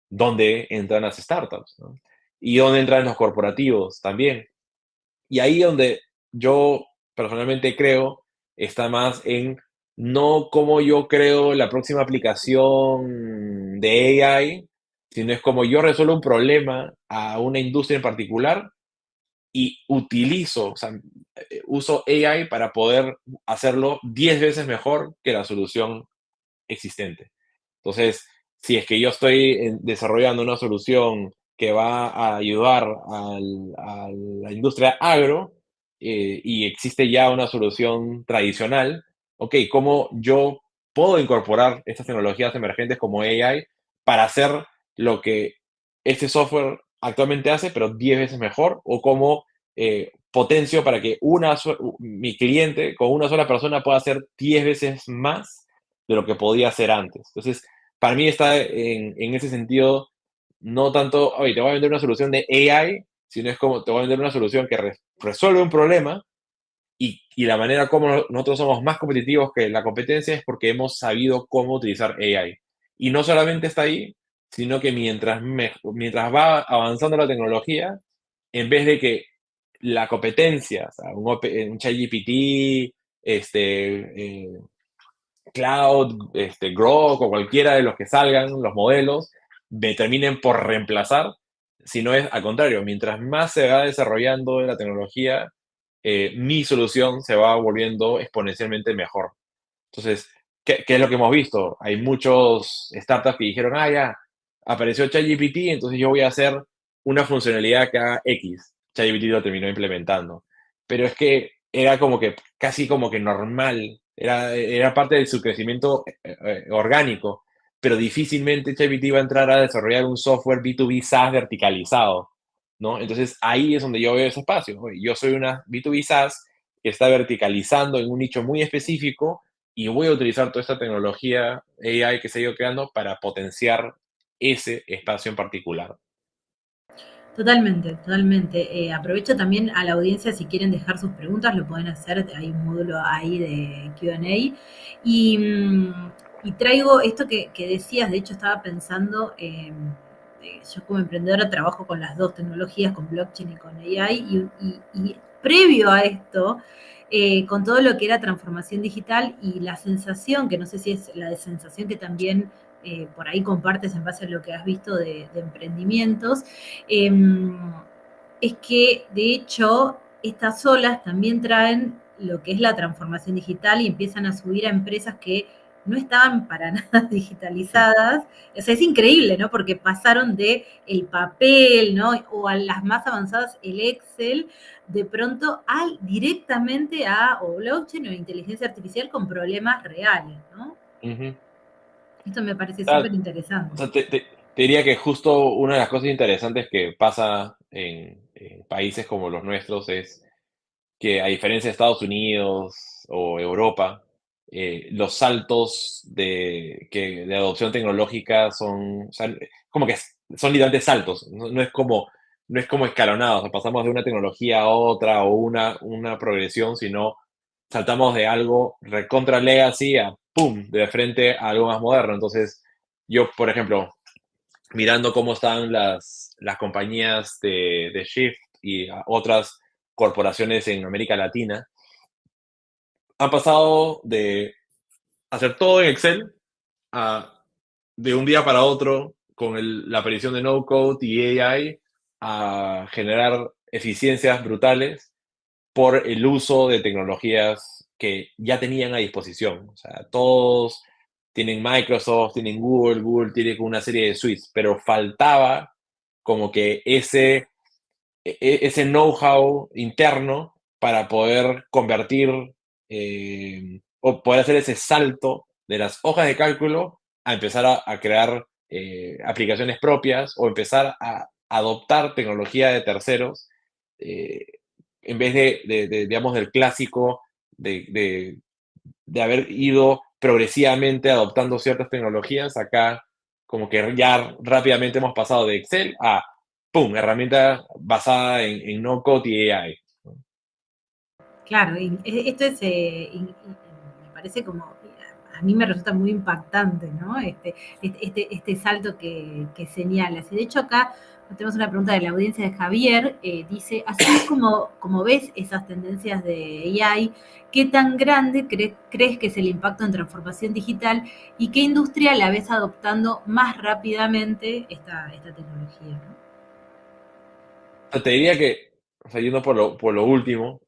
donde entran las startups, ¿no? Y donde entran los corporativos también. Y ahí donde yo personalmente creo está más en no cómo yo creo la próxima aplicación de AI, sino es como yo resuelvo un problema a una industria en particular y utilizo, o sea, uso AI para poder hacerlo 10 veces mejor que la solución existente. Entonces, si es que yo estoy desarrollando una solución que va a ayudar a la industria agro y existe ya una solución tradicional, ok, ¿cómo yo puedo incorporar estas tecnologías emergentes como AI para hacer lo que este software actualmente hace, pero 10 veces mejor? ¿O cómo potencio para que mi cliente con una sola persona pueda hacer 10 veces más de lo que podía hacer antes? Entonces, para mí está en ese sentido, no tanto, oye, te voy a vender una solución de AI, sino es como te voy a vender una solución que resuelve un problema y la manera como nosotros somos más competitivos que la competencia es porque hemos sabido cómo utilizar AI. Y no solamente está ahí, sino que mientras va avanzando la tecnología, en vez de que la competencia, o sea, un ChatGPT, Cloud, Grok o cualquiera de los que salgan, los modelos, me terminen por reemplazar, sino es al contrario, mientras más se va desarrollando la tecnología, mi solución se va volviendo exponencialmente mejor. Entonces, ¿qué es lo que hemos visto? Hay muchos startups que dijeron, ya, apareció ChatGPT, entonces yo voy a hacer una funcionalidad que haga X. ChatGPT lo terminó implementando. Pero es que era como que casi como que normal, era parte de su crecimiento orgánico, pero difícilmente ChatGPT va a entrar a desarrollar un software B2B SaaS verticalizado, ¿no? Entonces ahí es donde yo veo ese espacio. Oye, yo soy una B2B SaaS que está verticalizando en un nicho muy específico y voy a utilizar toda esta tecnología AI que se ha ido creando para potenciar ese espacio en particular. Totalmente, totalmente. Aprovecho también a la audiencia si quieren dejar sus preguntas, lo pueden hacer, hay un módulo ahí de Q&A. Y traigo esto que decías, de hecho estaba pensando, yo como emprendedora trabajo con las dos tecnologías, con blockchain y con AI, y previo a esto, con todo lo que era transformación digital y la sensación, que no sé si es la sensación que también por ahí compartes en base a lo que has visto de emprendimientos, eh, es que de hecho estas olas también traen lo que es la transformación digital y empiezan a subir a empresas que no estaban para nada digitalizadas. O sea, es increíble, ¿no? Porque pasaron de el papel, ¿no? O a las más avanzadas, el Excel, de pronto directamente a o blockchain o inteligencia artificial con problemas reales, ¿no? Ujú. Esto me parece Ah, súper o interesante. sea, te diría que justo una de las cosas interesantes que pasa en países como los nuestros es que a diferencia de Estados Unidos o Europa, los saltos de adopción tecnológica son, o sea, como que son literalmente saltos, no es como escalonados, o sea, pasamos de una tecnología a otra o una progresión, sino saltamos de algo recontra legacy a pum, de frente a algo más moderno. Entonces, yo, por ejemplo, mirando cómo están las compañías de Shift y otras corporaciones en América Latina, han pasado de hacer todo en Excel a de un día para otro, con la aparición de no code y AI, a generar eficiencias brutales por el uso de tecnologías que ya tenían a disposición. O sea, todos tienen Microsoft, tienen Google tiene una serie de suites, pero faltaba como que ese know-how interno para poder convertir o poder hacer ese salto de las hojas de cálculo a empezar a crear aplicaciones propias o empezar a adoptar tecnología de terceros eh, en vez digamos, del clásico de haber ido progresivamente adoptando ciertas tecnologías. Acá como que ya rápidamente hemos pasado de Excel a ¡pum!, herramienta basada en no code y AI. Claro, esto es, me parece como, a mí me resulta muy impactante, ¿no? Este salto que señalas. Y de hecho acá tenemos una pregunta de la audiencia de Javier, dice, así como ves esas tendencias de AI, ¿qué tan grande crees que es el impacto en transformación digital y qué industria la ves adoptando más rápidamente esta tecnología, ¿no? Te diría que, o sea, yendo por lo último,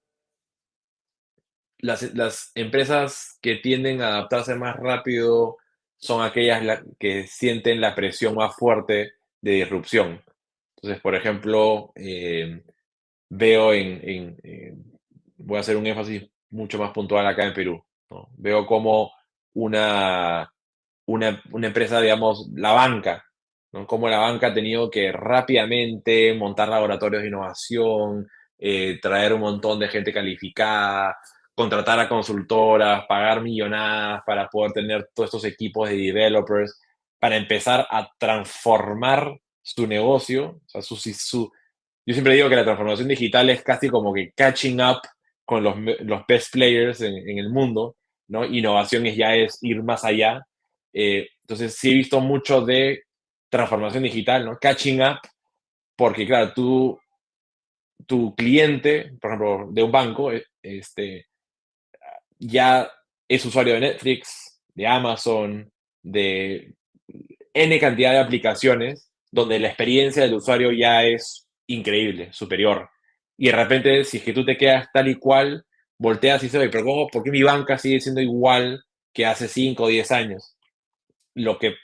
las empresas que tienden a adaptarse más rápido son aquellas que sienten la presión más fuerte de disrupción. Entonces, por ejemplo, veo voy a hacer un énfasis mucho más puntual acá en Perú, ¿no? Veo como una, una empresa, digamos, la banca, ¿no? Como la banca ha tenido que rápidamente montar laboratorios de innovación, traer un montón de gente calificada, contratar a consultoras, pagar millonadas para poder tener todos estos equipos de developers, para empezar a transformar su negocio. O sea, yo siempre digo que la transformación digital es casi como que catching up con los best players en el mundo, ¿no? Innovación ya es ir más allá. Entonces sí he visto mucho de transformación digital, ¿no? Catching up, porque claro, tu cliente, por ejemplo, de un banco, ya es usuario de Netflix, de Amazon, de N cantidad de aplicaciones, donde la experiencia del usuario ya es increíble, superior. Y de repente, si es que tú te quedas tal y cual, volteas y dices, "Oye, pero ¿por qué mi banca sigue siendo igual que hace 5 o 10 años? Lo que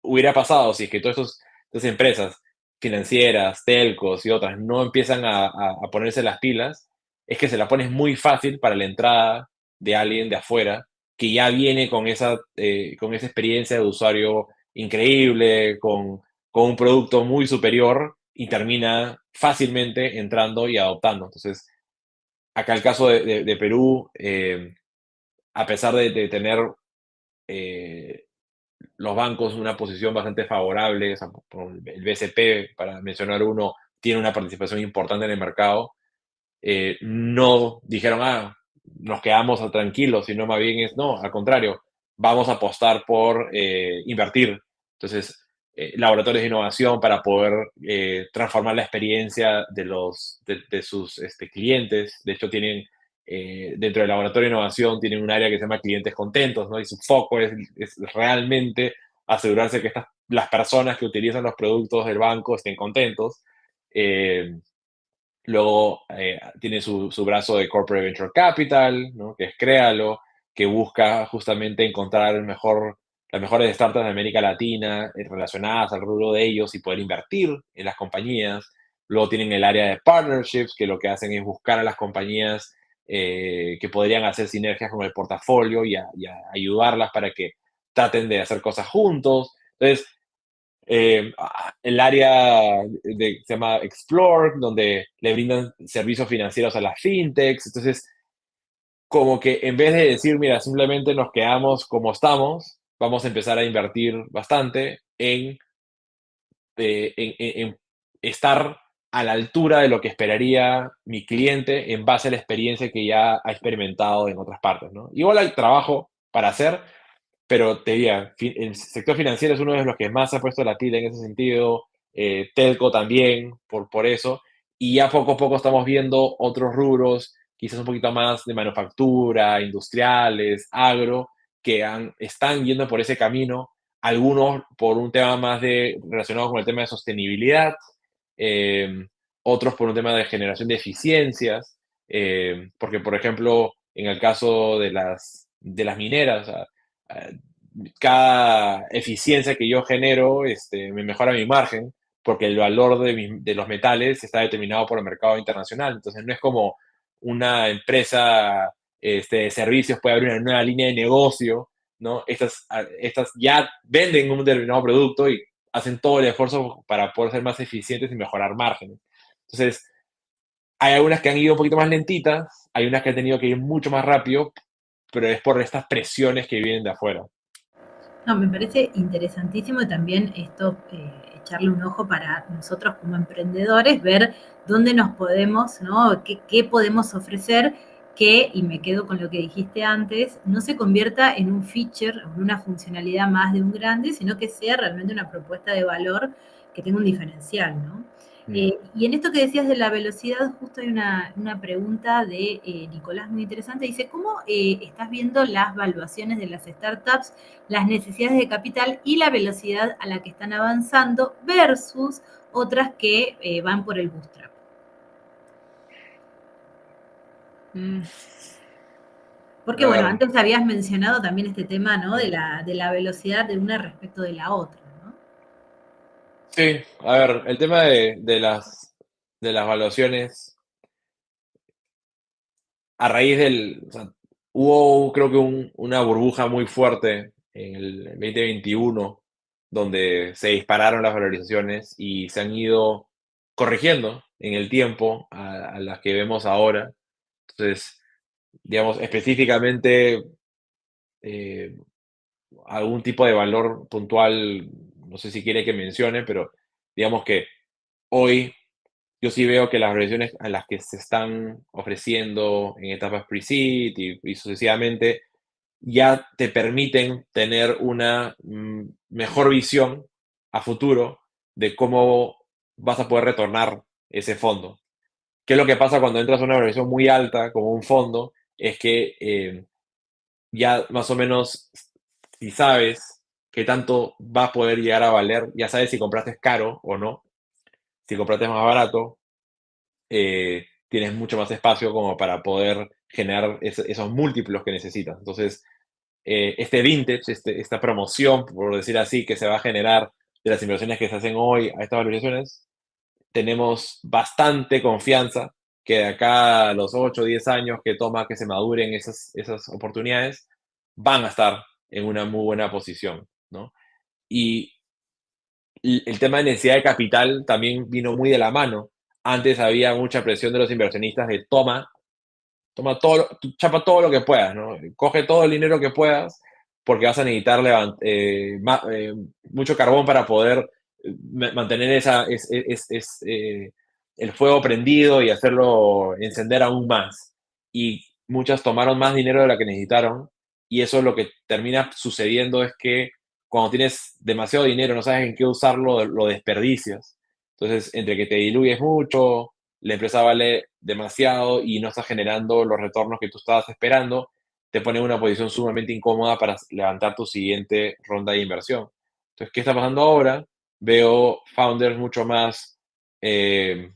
hubiera pasado si es que estas empresas financieras, telcos y otras no empiezan a ponerse las pilas, es que se la pones muy fácil para la entrada de alguien de afuera que ya viene con esa experiencia de usuario increíble, con un producto muy superior y termina fácilmente entrando y adoptando. Entonces, acá el caso de Perú, a pesar de tener eh, los bancos una posición bastante favorable, o sea, el BCP, para mencionar uno, tiene una participación importante en el mercado, no dijeron, nos quedamos tranquilos, sino más bien es, no, al contrario, vamos a apostar por invertir. Entonces, laboratorios de innovación para poder transformar la experiencia de sus clientes. De hecho, tienen dentro del laboratorio de innovación, tienen un área que se llama clientes contentos, ¿no? Y su foco es realmente asegurarse que las personas que utilizan los productos del banco estén contentos. Eh, Luego tiene su brazo de Corporate Venture Capital, ¿no? Que es Créalo, que busca justamente encontrar las mejores startups de América Latina relacionadas al rubro de ellos y poder invertir en las compañías. Luego tienen el área de partnerships, que lo que hacen es buscar a las compañías que podrían hacer sinergias con el portafolio y a ayudarlas para que traten de hacer cosas juntos. Entonces, el área se llama Explore, donde le brindan servicios financieros a las fintechs. Entonces, como que en vez de decir, mira, simplemente nos quedamos como estamos, vamos a empezar a invertir bastante en estar a la altura de lo que esperaría mi cliente en base a la experiencia que ya ha experimentado en otras partes, ¿no? Igual hay trabajo para hacer, pero te diría, el sector financiero es uno de los que más ha puesto la tira en ese sentido, telco también, por eso, y ya poco a poco estamos viendo otros rubros, quizás un poquito más de manufactura, industriales, agro, que están yendo por ese camino, algunos por un tema más relacionado con el tema de sostenibilidad, eh, otros por un tema de generación de eficiencias, porque por ejemplo, en el caso de las mineras, eh, cada eficiencia que yo genero me mejora mi margen, porque el valor de los metales está determinado por el mercado internacional. Entonces, no es como una empresa de servicios puede abrir una nueva línea de negocio, ¿no? Estas ya venden un determinado producto y hacen todo el esfuerzo para poder ser más eficientes y mejorar márgenes. Entonces, hay algunas que han ido un poquito más lentitas, hay unas que han tenido que ir mucho más rápido, pero es por estas presiones que vienen de afuera. No, me parece interesantísimo y también esto, echarle un ojo para nosotros como emprendedores, ver dónde nos podemos, ¿no? ¿Qué podemos ofrecer que, y me quedo con lo que dijiste antes, no se convierta en un feature, en una funcionalidad más de un grande, sino que sea realmente una propuesta de valor que tenga un diferencial, ¿no? Mm. Y en esto que decías de la velocidad, justo hay una pregunta de Nicolás muy interesante. Dice, ¿cómo estás viendo las valuaciones de las startups, las necesidades de capital y la velocidad a la que están avanzando versus otras que van por el bootstrap? Mm. Porque A bueno, ver, antes habías mencionado también este tema, ¿no? De mm, la velocidad de una respecto de la otra, ¿no? sí, a ver, el tema de las valuaciones, a raíz o sea, hubo creo que una burbuja muy fuerte en el 2021, donde se dispararon las valorizaciones y se han ido corrigiendo en el tiempo a las que vemos ahora. Entonces, digamos, específicamente, eh, algún tipo de valor puntual, no sé si quiere que mencione, pero digamos que hoy yo sí veo que las revisiones a las que se están ofreciendo en etapas pre-seed y sucesivamente ya te permiten tener una mejor visión a futuro de cómo vas a poder retornar ese fondo. ¿Qué es lo que pasa cuando entras a una valoración muy alta, como un fondo? Es que ya más o menos, si sabes qué tanto va a poder llegar a valer, ya sabes si compraste caro o no. Si compraste más barato, tienes mucho más espacio como para poder generar esos múltiplos que necesitas. Entonces, este vintage, esta promoción, por decir así, que se va a generar de las inversiones que se hacen hoy a estas valorizaciones, tenemos bastante confianza que de acá a los 8 o 10 años que toma que se maduren esas oportunidades, van a estar en una muy buena posición, ¿no? Y el tema de necesidad de capital también vino muy de la mano. Antes había mucha presión de los inversionistas de toma todo, chapa todo lo que puedas, ¿no? Coge todo el dinero que puedas porque vas a necesitar mucho carbón para poder mantener el fuego prendido y hacerlo encender aún más. Y muchas tomaron más dinero de lo que necesitaron y eso lo que termina sucediendo es que cuando tienes demasiado dinero, no sabes en qué usarlo, lo desperdicias. Entonces, entre que te diluyes mucho, la empresa vale demasiado y no estás generando los retornos que tú estabas esperando, te pone en una posición sumamente incómoda para levantar tu siguiente ronda de inversión. Entonces, ¿qué está pasando ahora? Veo founders mucho más, que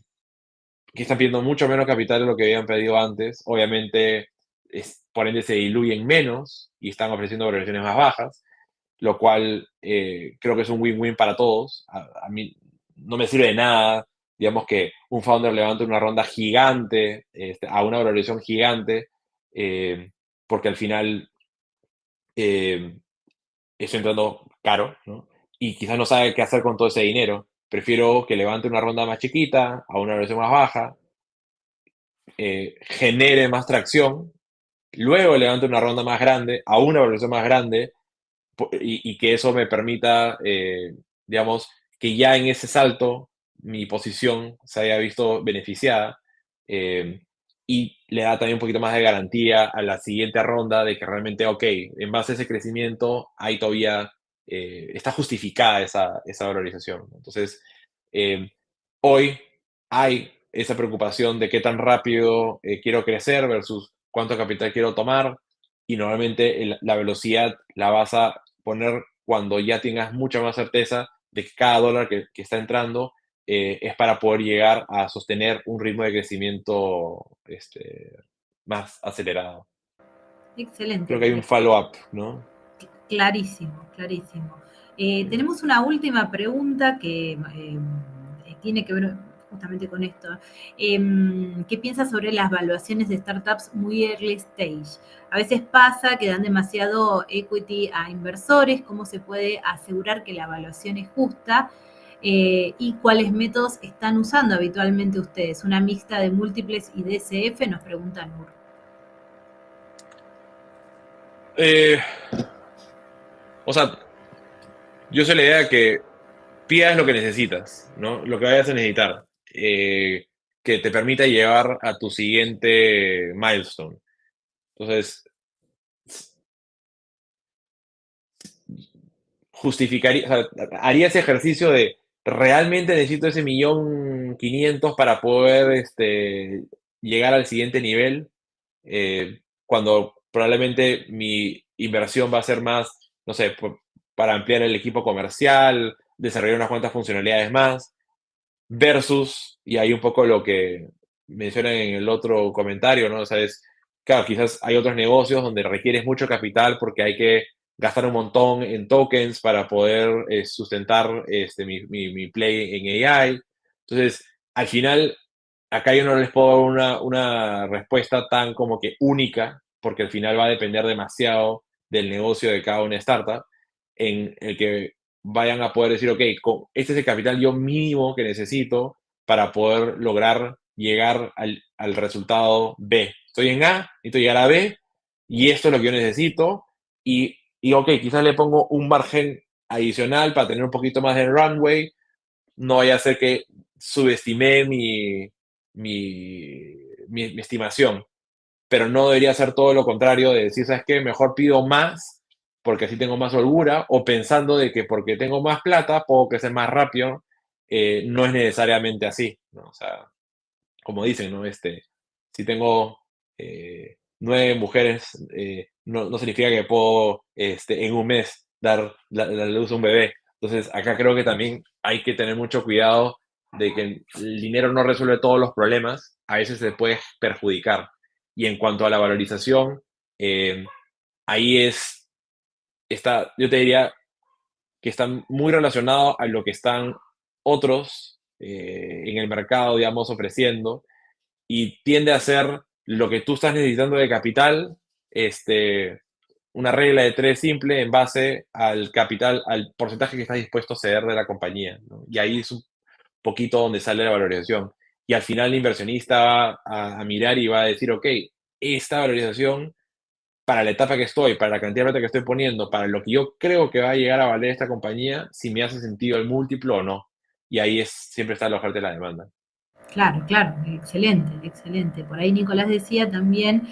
están pidiendo mucho menos capital de lo que habían pedido antes. Obviamente, por ende, se diluyen menos y están ofreciendo valoraciones más bajas, lo cual creo que es un win-win para todos. A mí no me sirve de nada, digamos, que un founder levante una ronda gigante, a una valoración gigante, eh, porque al final eh, estoy entrando caro, ¿no? Y quizás no sabe qué hacer con todo ese dinero. Prefiero que levante una ronda más chiquita, a una valoración más baja, genere más tracción, luego levante una ronda más grande, a una valoración más grande, y que eso me permita, digamos, que ya en ese salto mi posición se haya visto beneficiada, eh, y le da también un poquito más de garantía a la siguiente ronda de que realmente, ok, en base a ese crecimiento, hay todavía, está justificada esa valorización. Entonces, eh, hoy hay esa preocupación de qué tan rápido quiero crecer versus cuánto capital quiero tomar, y normalmente la velocidad la vas a poner cuando ya tengas mucha más certeza de que cada dólar que está entrando es para poder llegar a sostener un ritmo de crecimiento más acelerado. Excelente, Creo que hay un follow-up, ¿no? clarísimo, clarísimo. Sí. Tenemos una última pregunta que tiene que ver justamente con esto. ¿Qué piensas sobre las valuaciones de startups muy early stage? A veces pasa que dan demasiado equity a inversores. ¿Cómo se puede asegurar que la evaluación es justa? ¿Y cuáles métodos están usando habitualmente ustedes? ¿Una mixta de múltiples y DCF? Nos pregunta Nur. Eh, o sea, yo soy la idea que pidas lo que necesitas, ¿no? Lo que vayas a necesitar, que te permita llevar a tu siguiente milestone. Entonces, justificaría, o sea, haría ese ejercicio de realmente necesito ese 1.500.000 para poder llegar al siguiente nivel, cuando probablemente mi inversión va a ser más, no sé, para ampliar el equipo comercial, desarrollar unas cuantas funcionalidades más, versus, y ahí un poco lo que mencionan en el otro comentario, ¿no? O sea, claro, quizás hay otros negocios donde requieres mucho capital porque hay que gastar un montón en tokens para poder sustentar mi play en AI. Entonces, al final, acá yo no les puedo dar una respuesta tan como que única, porque al final va a depender demasiado del negocio de cada una startup, en el que vayan a poder decir, ok, este es el capital yo mínimo que necesito para poder lograr llegar al resultado B. Estoy en A, necesito llegar a B, y esto es lo que yo necesito, y ok, quizás le pongo un margen adicional para tener un poquito más de runway, no vaya a ser que subestimé mi estimación. pero no debería ser todo lo contrario de decir, ¿sabes qué? Mejor pido más porque así tengo más holgura, o pensando de que porque tengo más plata puedo crecer más rápido. No es necesariamente así, ¿no? O sea, como dicen, ¿no? Si tengo 9 mujeres, no significa que puedo en un mes dar la luz a un bebé. Entonces, acá creo que también hay que tener mucho cuidado de que el dinero no resuelve todos los problemas, a veces se puede perjudicar. Y en cuanto a la valorización, eh, ahí yo te diría que están muy relacionados a lo que están otros en el mercado, digamos, ofreciendo, y tiende a ser lo que tú estás necesitando de capital, una regla de tres simple en base al capital, al porcentaje que estás dispuesto a ceder de la compañía, ¿no? Y ahí es un poquito donde sale la valorización. Y al final el inversionista va a mirar y va a decir, ok, esta valorización para la etapa que estoy, para la cantidad de plata que estoy poniendo, para lo que yo creo que va a llegar a valer esta compañía, si me hace sentido el múltiplo o no. Y ahí siempre está la oferta y la demanda. Claro, claro, excelente, excelente. Por ahí Nicolás decía también,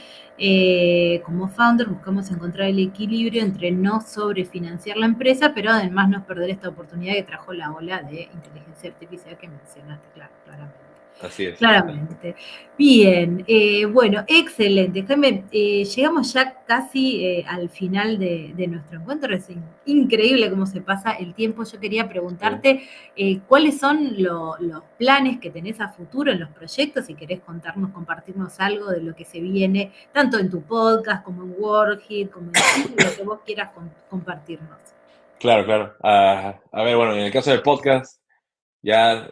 como founder buscamos encontrar el equilibrio entre no sobrefinanciar la empresa, pero además no perder esta oportunidad que trajo la ola de inteligencia artificial que mencionaste, claro, claramente. Así es. Claramente. Bien, bueno, excelente. Jaime, llegamos ya casi al final de nuestro encuentro. Es increíble cómo se pasa el tiempo. Yo quería Sí. preguntarte cuáles son los planes que tenés a futuro en los proyectos, si querés contarnos, compartirnos algo de lo que se viene, tanto en tu podcast como en Workit, como en sí, lo que vos quieras compartirnos. Claro, claro. A ver, bueno, en el caso del podcast, ya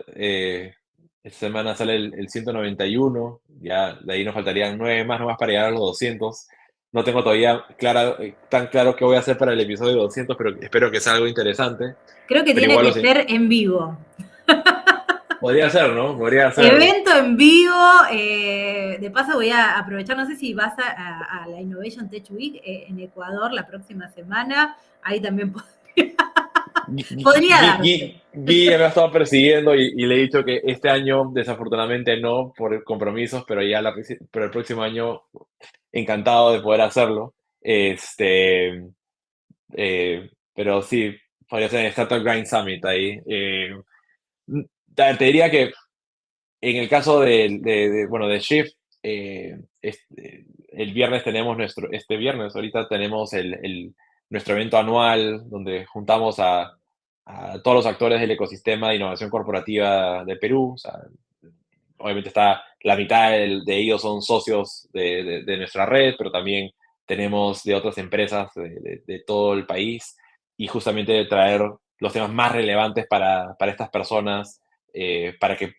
esta semana sale el 191, ya de ahí nos faltarían 9 más nomás para llegar a los 200. No tengo todavía tan claro qué voy a hacer para el episodio 200, pero espero que sea algo interesante. Creo que Pero tiene igual que ser en vivo. podría ser, ¿no? Podría ser. Evento en vivo. De paso voy a aprovechar, no sé si vas a la Innovation Tech Week en Ecuador la próxima semana. Ahí también podría darse. Guille me ha estado persiguiendo y le he dicho que este año desafortunadamente no por compromisos, pero pero el próximo año encantado de poder hacerlo. Pero sí, podría ser en el Startup Grind Summit ahí. Te diría que en el caso bueno, de Shift, el viernes tenemos este viernes, ahorita tenemos nuestro evento anual donde juntamos a todos los actores del ecosistema de innovación corporativa de Perú. O sea, obviamente está la mitad de ellos son socios de nuestra red, pero también tenemos de otras empresas de todo el país, y justamente traer los temas más relevantes para estas personas, para que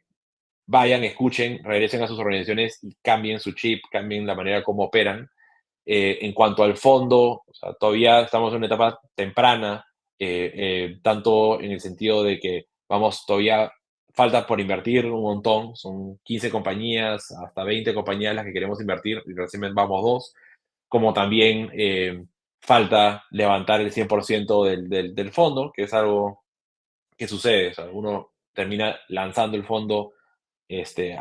vayan, escuchen, regresen a sus organizaciones y cambien su chip, cambien la manera como operan. En cuanto al fondo, o sea, todavía estamos en una etapa temprana, tanto en el sentido de que vamos, todavía falta por invertir un montón, son 15 compañías, hasta 20 compañías las que queremos invertir, y recién vamos dos, como también falta levantar el 100% del fondo, que es algo que sucede, o sea, uno termina lanzando el fondo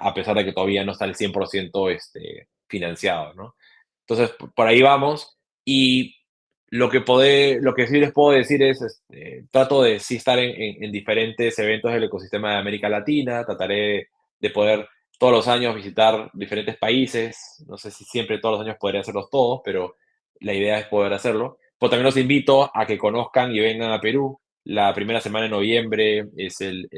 a pesar de que todavía no está el 100% financiado, ¿no? Entonces, por ahí vamos. Y lo que sí les puedo decir es, trato de sí estar en diferentes eventos del ecosistema de América Latina, trataré de poder todos los años visitar diferentes países, no sé si siempre todos los años podré hacerlos todos, pero la idea es poder hacerlo. Pues también los invito a que conozcan y vengan a Perú. La primera semana de noviembre es el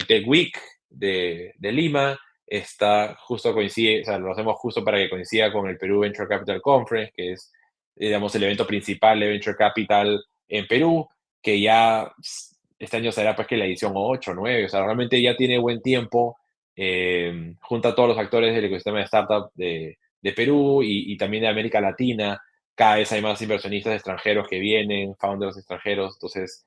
Tech Week de Lima. Está justo coincide, o sea, lo hacemos justo para que coincida con el Perú Venture Capital Conference, que es, digamos, el evento principal de Venture Capital en Perú, que ya este año será pues que la edición 8 9, o sea, realmente ya tiene buen tiempo, junta a todos los actores del ecosistema de startup de Perú y también de América Latina. Cada vez hay más inversionistas extranjeros que vienen, founders extranjeros, entonces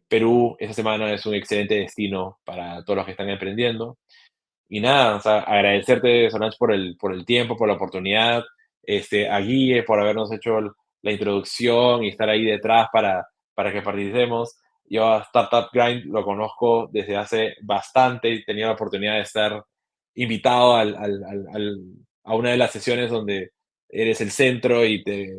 Perú esta semana es un excelente destino para todos los que están emprendiendo. Y nada, o sea, agradecerte, Solange, por el tiempo, por la oportunidad, a Guille por habernos hecho la introducción y estar ahí detrás para que participemos. Yo a Startup Grind lo conozco desde hace bastante y tenía la oportunidad de estar invitado a una de las sesiones donde eres el centro y te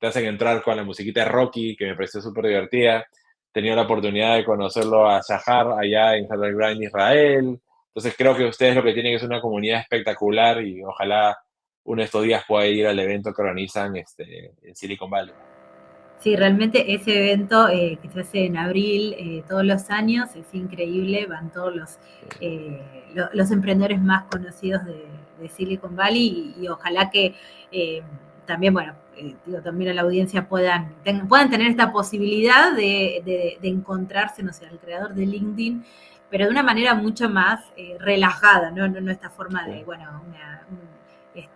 hacen entrar con la musiquita de Rocky, que me pareció súper divertida. He tenido la oportunidad de conocerlo a Shahar allá en Harvard Grind, Israel. Entonces creo que ustedes lo que tienen es una comunidad espectacular y ojalá uno de estos días pueda ir al evento que organizan en Silicon Valley. Sí, realmente ese evento que se hace en abril todos los años es increíble, van todos los emprendedores más conocidos de Silicon Valley y ojalá que también, bueno, digo, también a la audiencia puedan tener esta posibilidad de encontrarse, no sé, al creador de LinkedIn, pero de una manera mucho más relajada, ¿no? No esta forma de, Sí. bueno,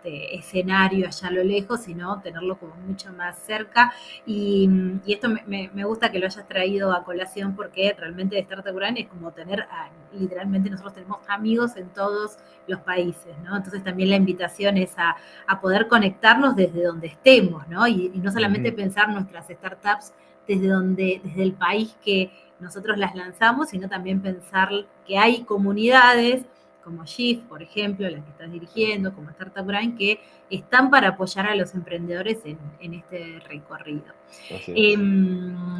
escenario allá a lo lejos, sino tenerlo como mucho más cerca. Y esto me gusta que lo hayas traído a colación porque realmente de Startup Grind es como tener, literalmente nosotros tenemos amigos en todos los países, ¿no? Entonces también la invitación es a poder conectarnos desde donde estemos, ¿no? Y no solamente Ujú. pensar nuestras startups desde el país que nosotros las lanzamos, sino también pensar que hay comunidades como Shift, por ejemplo, la que estás dirigiendo, como Startup Grind, que están para apoyar a los emprendedores en este recorrido. Así es.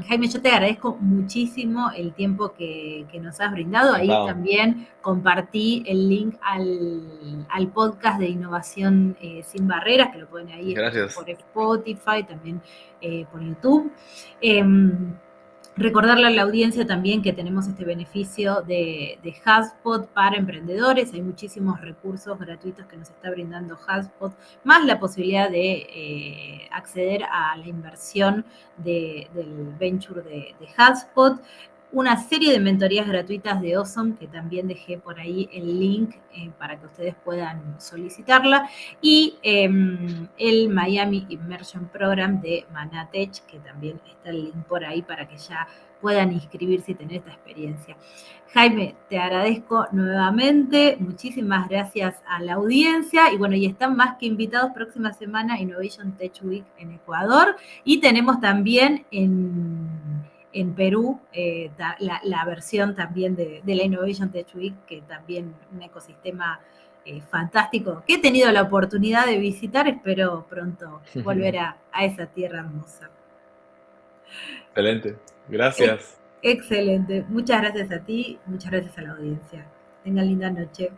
Jaime, yo te agradezco muchísimo el tiempo que nos has brindado. Ahí Encantado. también compartí el link al podcast de Innovación Sin Barreras, que lo pueden ahí escuchar Gracias. por Spotify, también por YouTube. Eh, Recordarle a la audiencia también que tenemos este beneficio de HubSpot para emprendedores. Hay muchísimos recursos gratuitos que nos está brindando HubSpot, más la posibilidad de acceder a la inversión del venture de HubSpot. Una serie de mentorías gratuitas de Awesome, que también dejé por ahí el link para que ustedes puedan solicitarla. Y el Miami Immersion Program de Manatech, que también está el link por ahí para que ya puedan inscribirse y tener esta experiencia. Jaime, te agradezco nuevamente, muchísimas gracias a la audiencia y bueno, y están más que invitados próxima semana Innovation Tech Week en Ecuador y tenemos también en Perú la versión también de la Innovation Tech Week, que también un ecosistema fantástico que he tenido la oportunidad de visitar, espero pronto volver a esa tierra hermosa. Excelente. Ex- Gracias. Excelente. Muchas gracias a ti, muchas gracias a la audiencia. Tengan linda noche.